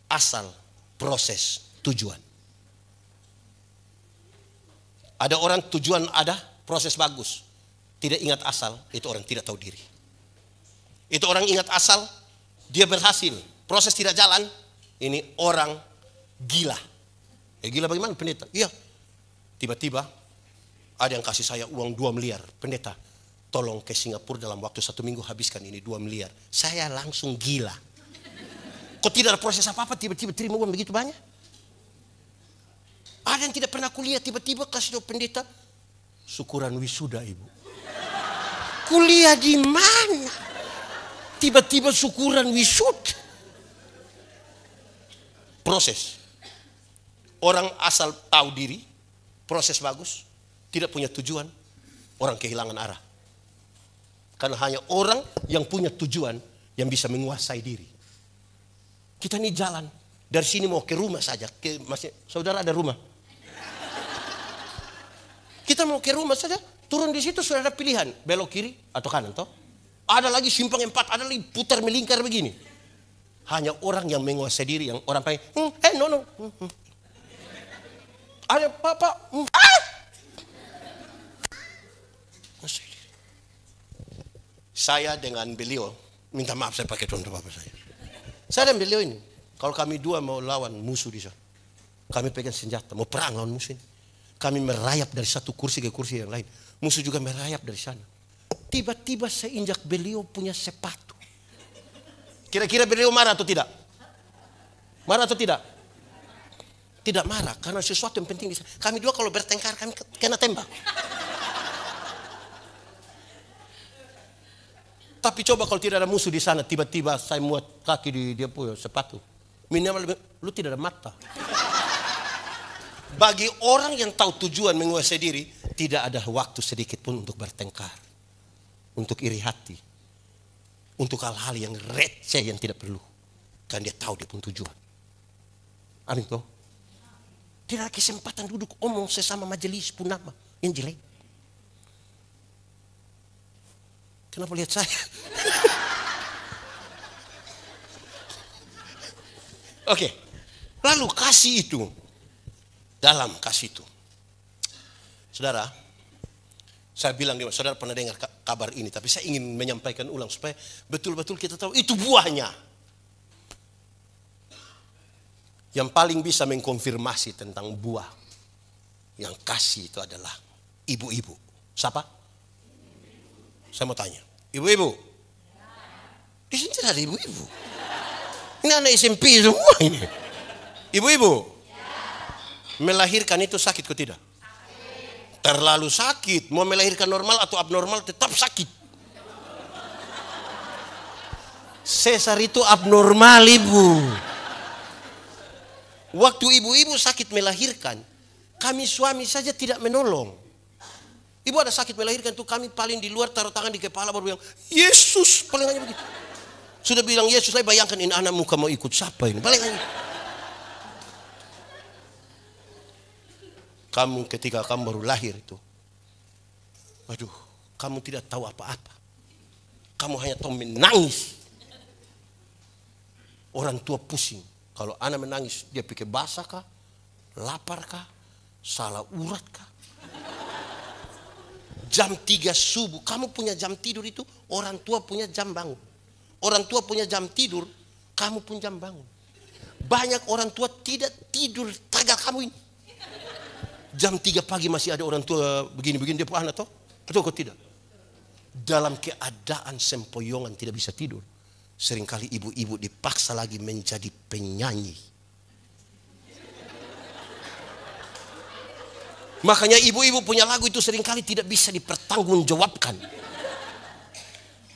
asal, proses, tujuan. Ada orang tujuan ada, proses bagus. Tidak ingat asal, itu orang tidak tahu diri. Itu orang ingat asal, dia berhasil. Proses tidak jalan, ini orang gila. Ya gila bagaimana pendeta? Iya. Tiba-tiba ada yang kasih saya uang 2 miliar. Pendeta, tolong ke Singapura dalam waktu 1 minggu habiskan ini 2 miliar. Saya langsung gila. Kok tidak ada proses apa-apa, tiba-tiba terima uang begitu banyak? Ada yang tidak pernah kuliah, tiba-tiba kasih tahu pendeta, syukuran wisuda ibu. Kuliah di mana? Tiba-tiba syukuran wisuda. Proses. Orang asal tahu diri, proses bagus, tidak punya tujuan, orang kehilangan arah. Karena hanya orang yang punya tujuan yang bisa menguasai diri. Kita ini jalan dari sini mau ke rumah saja. Saudara ada rumah? Kita mau ke rumah saja, turun di situ sudah ada pilihan, belok kiri atau kanan toh. Ada lagi simpang 4, ada lagi putar melingkar begini. Hanya orang yang menguasai diri, yang orang pengen, no. Ada papa, Saya dengan beliau, minta maaf saya pakai contoh papa saya. Saya dan beliau ini, kalau kami dua mau lawan musuh di sana, kami pegang senjata, mau perang lawan musuh ini. Kami merayap dari satu kursi ke kursi yang lain. Musuh juga merayap dari sana. Tiba-tiba saya injak beliau punya sepatu. Kira-kira beliau marah atau tidak? Marah atau tidak? Tidak marah, karena sesuatu yang penting. Kami dua kalau bertengkar, kami kena tembak. Tapi coba kalau tidak ada musuh di sana, tiba-tiba saya muat kaki di dia punya sepatu. Minimal lu tidak ada mata. Bagi orang yang tahu tujuan menguasai diri, tidak ada waktu sedikit pun untuk bertengkar, untuk iri hati, untuk hal-hal yang receh yang tidak perlu. Dan dia tahu dia pun tujuan. Amin toh? Tidak ada kesempatan duduk omong sesama majelis pun nama yang jelek. Kenapa lihat saya? Oke. Lalu kasih itu. Dalam kasih itu. Saudara, saya bilang, saudara pernah dengar kabar ini, tapi saya ingin menyampaikan ulang supaya betul-betul kita tahu itu buahnya. Yang paling bisa mengkonfirmasi tentang buah yang kasih itu adalah ibu-ibu. Siapa? Saya mau tanya, ibu-ibu? Di sini tidak ada ibu-ibu. Ini anak SMP semua ini. Ibu-ibu? Melahirkan itu sakit atau tidak? Terlalu sakit. Mau melahirkan normal atau abnormal tetap sakit. Sesar itu abnormal ibu. Waktu ibu-ibu sakit melahirkan, kami suami saja tidak menolong. Ibu ada sakit melahirkan tuh kami paling di luar taruh tangan di kepala baru bilang, Yesus, paling hanya begitu. Sudah bilang Yesus, saya bayangkan ini anakmu kamu ikut siapa ini? Paling hanya. Kamu ketika kamu baru lahir itu, aduh, kamu tidak tahu apa-apa. Kamu hanya tahu menangis. Orang tua pusing. Kalau anak menangis, dia pikir basah kah? Lapar kah? Salah urat kah? Jam 3 subuh, kamu punya jam tidur itu, orang tua punya jam bangun. Orang tua punya jam tidur, kamu pun jam bangun. Banyak orang tua tidak tidur tagal kamu ini. Jam 3 pagi masih ada orang tua begini-begini, dia punya anak toh? Betul kok tidak? Dalam keadaan sempoyongan tidak bisa tidur. Seringkali ibu-ibu dipaksa lagi menjadi penyanyi. Makanya ibu-ibu punya lagu itu seringkali tidak bisa dipertanggungjawabkan.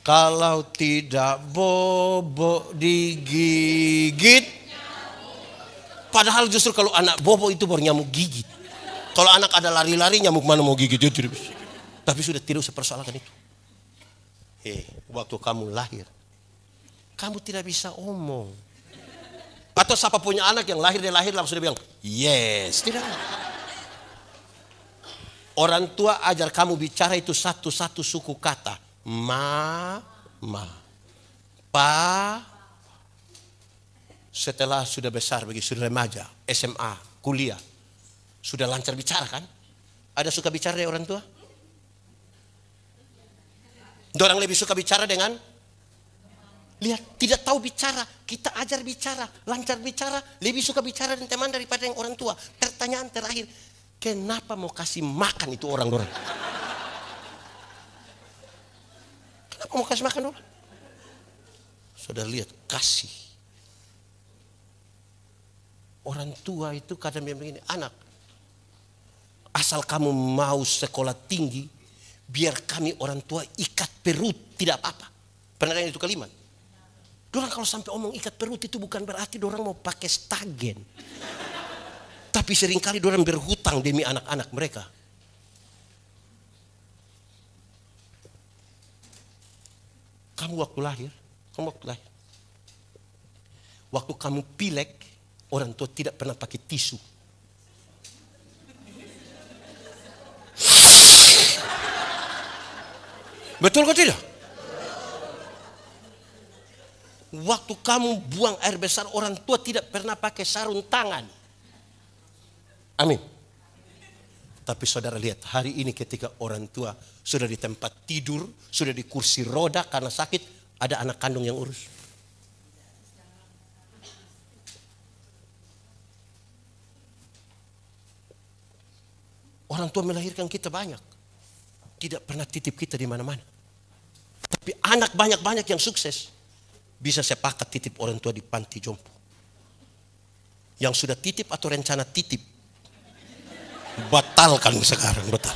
Kalau tidak bobo digigit. Padahal justru kalau anak bobo itu baru nyamuk gigit. Kalau anak ada lari-lari nyamuk mana mau gigit itu tidak bisa. Tapi sudah tidak usah persoalkan itu. Waktu kamu lahir, kamu tidak bisa omong. Atau siapa punya anak yang lahir, dia lahir langsung dia bilang, yes. Tidak. Orang tua ajar kamu bicara itu satu-satu suku kata. Ma, pa. Setelah sudah besar, sudah remaja, SMA, kuliah. Sudah lancar bicara kan? Ada suka bicara dari orang tua? Orang lebih suka bicara dengan? Lihat, tidak tahu bicara. Kita ajar bicara, lancar bicara. Lebih suka bicara dengan teman daripada yang orang tua. Pertanyaan terakhir. Kenapa mau kasih makan itu orang-orang? Kenapa mau kasih makan orang? Saudara lihat, kasih Orang tua itu kadang bilang begini, anak, asal kamu mau sekolah tinggi, biar kami orang tua ikat perut, tidak apa-apa. Pernah dengar itu kalimat? Dorang kalau sampai omong ikat perut itu bukan berarti dorang mau pakai stagen. Tapi seringkali dorang berhutang demi anak-anak mereka. Kamu waktu lahir, waktu kamu pilek, orang tua tidak pernah pakai tisu. Betul kok tidak? Waktu kamu buang air besar, orang tua tidak pernah pakai sarung tangan. Amin. Tapi saudara lihat, hari ini ketika orang tua sudah di tempat tidur, sudah di kursi roda karena sakit, ada anak kandung yang urus. Orang tua melahirkan kita banyak, tidak pernah titip kita di mana-mana. Tapi anak banyak-banyak yang sukses, bisa sepakat titip orang tua di panti jompo. Yang sudah titip atau rencana titip, batalkan sekarang, batal.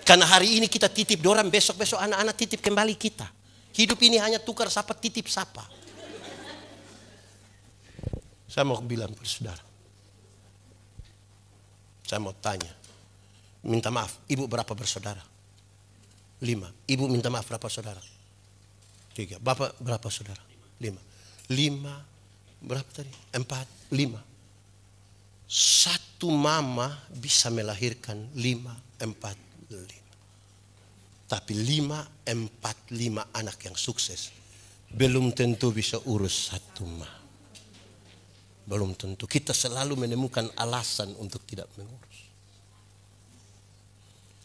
Karena hari ini kita titip dorang, besok-besok anak-anak titip kembali kita. Hidup ini hanya tukar sapa titip sapa. Saya mau bilang pada saudara, saya mau tanya, minta maaf, ibu berapa bersaudara? 5. Ibu minta maaf berapa saudara? 3. Bapak berapa saudara? 5. 5 berapa tadi? 4, 5. Satu mama bisa melahirkan 5, 4, 5. Tapi 5, 4, 5 anak yang sukses belum tentu bisa urus satu mama. Belum tentu. Kita selalu menemukan alasan untuk tidak mengurus.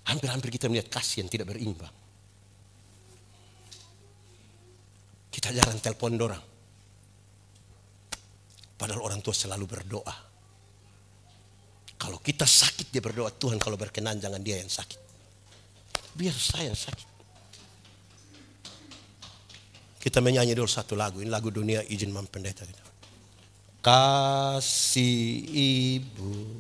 Hampir-hampir kita melihat kasih yang tidak berimbang. Kita jarang telepon dorang. Padahal orang tua selalu berdoa. Kalau kita sakit dia berdoa, Tuhan kalau berkenan jangan dia yang sakit. Biar saya yang sakit. Kita menyanyi dulu satu lagu. Ini lagu Dunia Izin Mam Pendeta. Kasih ibu.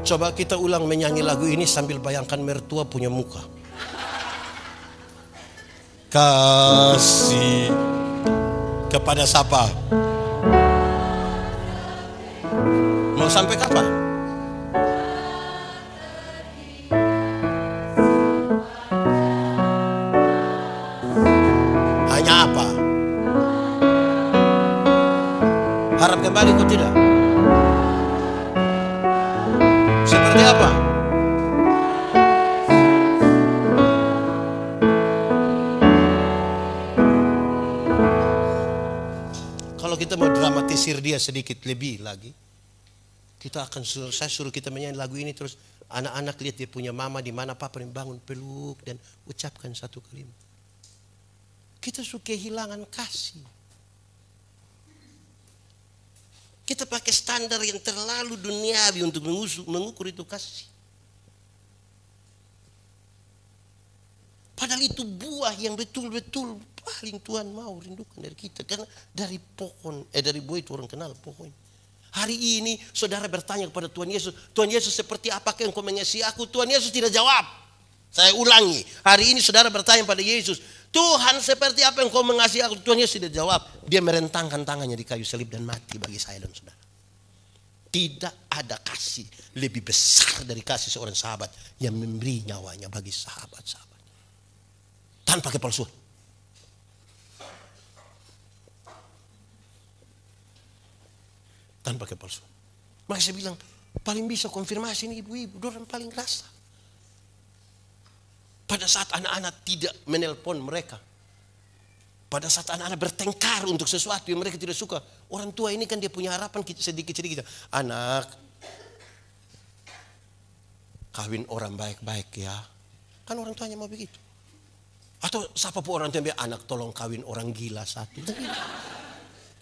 Coba kita ulang menyanyi lagu ini sambil bayangkan mertua punya muka. Kasih kepada siapa? Mau sampai kapan? Hanya apa? Harap kembali kok tidak? Seperti apa? Kalau kita mau dramatisir dia sedikit lebih lagi, saya suruh kita menyanyi lagu ini terus anak-anak lihat dia punya mama di mana papa bangun peluk dan ucapkan satu kalimat. Kita suka kehilangan kasih. Kita pakai standar yang terlalu duniawi untuk mengukur itu kasih. Padahal itu buah yang betul-betul paling Tuhan mau rindukan dari kita. Karena dari dari buah itu orang kenal pohon. Hari ini saudara bertanya kepada Tuhan Yesus seperti apakah engkau mengasihi aku? Tuhan Yesus tidak jawab. Saya ulangi, hari ini saudara bertanya pada Yesus, Tuhan seperti apa engkau mengasihi aku? Tuhan Yesus tidak jawab. Dia merentangkan tangannya di kayu salib dan mati bagi saya dan saudara. Tidak ada kasih lebih besar dari kasih seorang sahabat yang memberi nyawanya bagi sahabat-sahabat. Tanpa kepalsuan. Tanpa kepalsuan. Maka saya bilang, paling bisa konfirmasi ini ibu-ibu, dorang paling rasa. Pada saat anak-anak tidak menelpon mereka. Pada saat anak-anak bertengkar untuk sesuatu yang mereka tidak suka, orang tua ini kan dia punya harapan sedikit-sedikit. Anak, kawin orang baik-baik ya. Kan orang tuanya mau begitu. Atau siapa pun orang tua bilang, anak tolong kawin orang gila satu.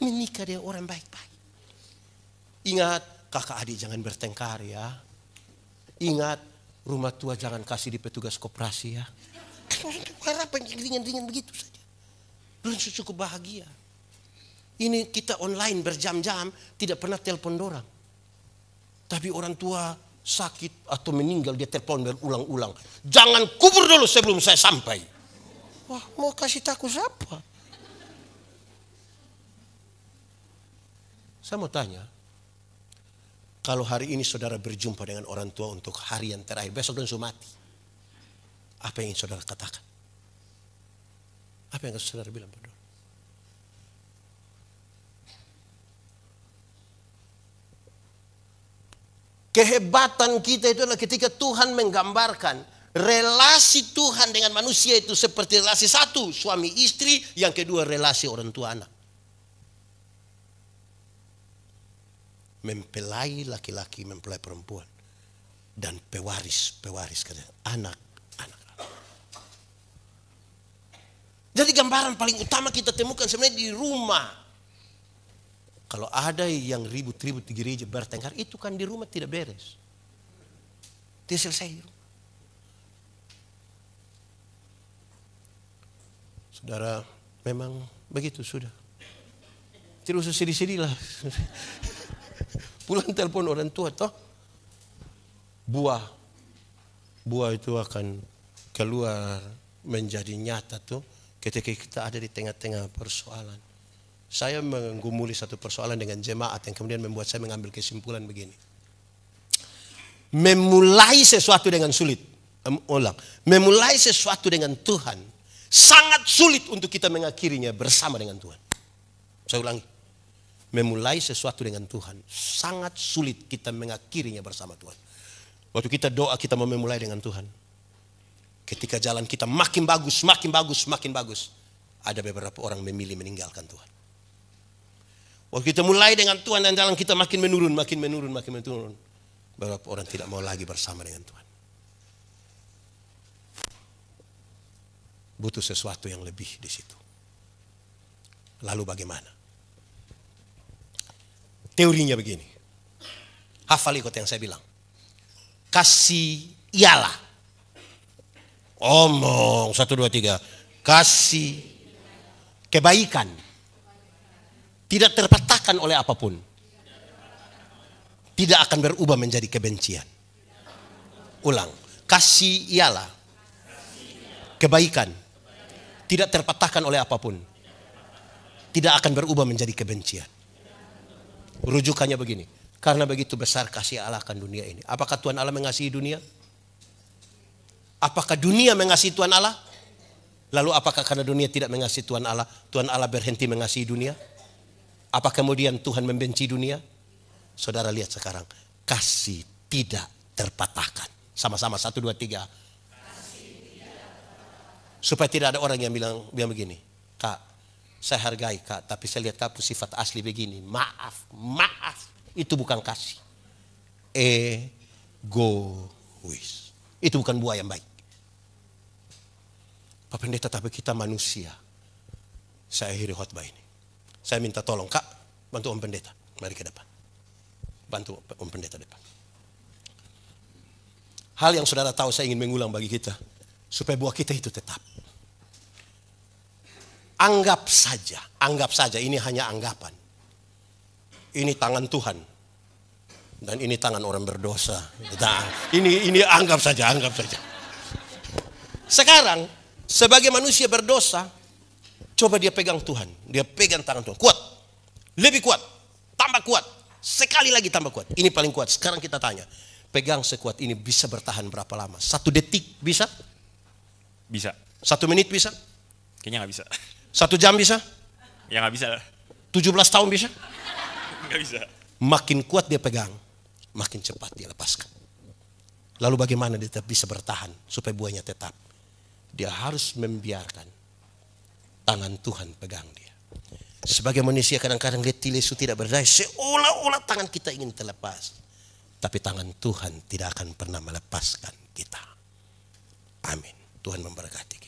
Menikah dia orang baik-baik. Ingat, kakak adik jangan bertengkar ya. Ingat, rumah tua jangan kasih di petugas koperasi ya. Harapan yang ringan-ringan begitu saja. Belum cukup bahagia. Ini kita online berjam-jam tidak pernah telepon dorang. Tapi orang tua sakit atau meninggal dia telepon berulang-ulang. Jangan kubur dulu sebelum saya sampai. Wah, mau kasih takut siapa? Saya mau tanya. Kalau hari ini saudara berjumpa dengan orang tua untuk hari yang terakhir, besok dan mati. Apa yang ingin saudara katakan? Apa yang saudara bilang pada orang? Kehebatan kita itu adalah ketika Tuhan menggambarkan relasi Tuhan dengan manusia itu seperti relasi satu, suami istri, yang kedua relasi orang tua anak. Mempelai laki-laki, mempelai perempuan. Dan pewaris anak. Jadi gambaran paling utama kita temukan sebenarnya di rumah. Kalau ada yang ribut-ribut di gereja bertengkar, itu kan di rumah tidak beres. Dia selesai di rumah. Saudara, memang begitu sudah. Tidak usah sedih-sedih lah. Pulang telepon orang tua toh. Buah itu akan keluar menjadi nyata tuh ketika kita ada di tengah-tengah persoalan. Saya menggumuli satu persoalan dengan jemaat yang kemudian membuat saya mengambil kesimpulan begini. Memulai sesuatu dengan sulit. Memulai sesuatu dengan Tuhan sangat sulit untuk kita mengakhirinya bersama dengan Tuhan. Saya ulangi. Memulai sesuatu dengan Tuhan sangat sulit kita mengakhirinya bersama Tuhan. Waktu kita doa kita mau memulai dengan Tuhan. Ketika jalan kita makin bagus. Ada beberapa orang memilih meninggalkan Tuhan. Waktu kita mulai dengan Tuhan dan jalan kita makin menurun. Beberapa orang tidak mau lagi bersama dengan Tuhan. Butuh sesuatu yang lebih di situ. Lalu bagaimana? Teorinya begini. Hafal ikut yang saya bilang. Kasih ialah. Omong 1, 2, 3. Kasih kebaikan. Tidak terpatahkan oleh apapun. Tidak akan berubah menjadi kebencian. Ulang. Kasih ialah kebaikan. Tidak terpatahkan oleh apapun. Tidak akan berubah menjadi kebencian. Rujukannya begini. Karena begitu besar kasih Allah akan dunia ini. Apakah Tuhan Allah mengasihi dunia? Apakah dunia mengasihi Tuhan Allah? Lalu apakah karena dunia tidak mengasihi Tuhan Allah berhenti mengasihi dunia? Apa kemudian Tuhan membenci dunia? Saudara lihat sekarang. Kasih tidak terpatahkan. Sama-sama 1, 2, 3. Supaya tidak ada orang yang bilang begini. Kak, saya hargai kak, tapi saya lihat kamu sifat asli begini. Maaf. Itu bukan kasih. Egois. Itu bukan buah yang baik. Pak Pendeta, tapi kita manusia. Saya akhiri khotbah ini. Saya minta tolong, kak, bantu Om Pendeta. Mari ke depan. Bantu Om Pendeta depan. Hal yang saudara tahu saya ingin mengulang bagi kita. Supaya buah kita itu tetap. Anggap saja, ini hanya anggapan. Ini tangan Tuhan. Dan ini tangan orang berdosa. Nah, ini anggap saja. Sekarang, sebagai manusia berdosa, coba dia pegang Tuhan. Dia pegang tangan Tuhan. Kuat. Lebih kuat. Tambah kuat. Sekali lagi tambah kuat. Ini paling kuat. Sekarang kita tanya. Pegang sekuat ini bisa bertahan berapa lama? 1 detik bisa? Bisa. 1 menit bisa? Kayaknya gak bisa. 1 jam bisa? Ya gak bisa. 17 tahun bisa? Gak bisa. Makin kuat dia pegang, makin cepat dia lepaskan. Lalu bagaimana dia tetap bisa bertahan supaya buahnya tetap? Dia harus membiarkan tangan Tuhan pegang dia. Sebagai manusia kadang-kadang lihat Yesus tidak berdaya, seolah-olah tangan kita ingin terlepas. Tapi tangan Tuhan tidak akan pernah melepaskan kita. Amin. Tuhan memberkati kita.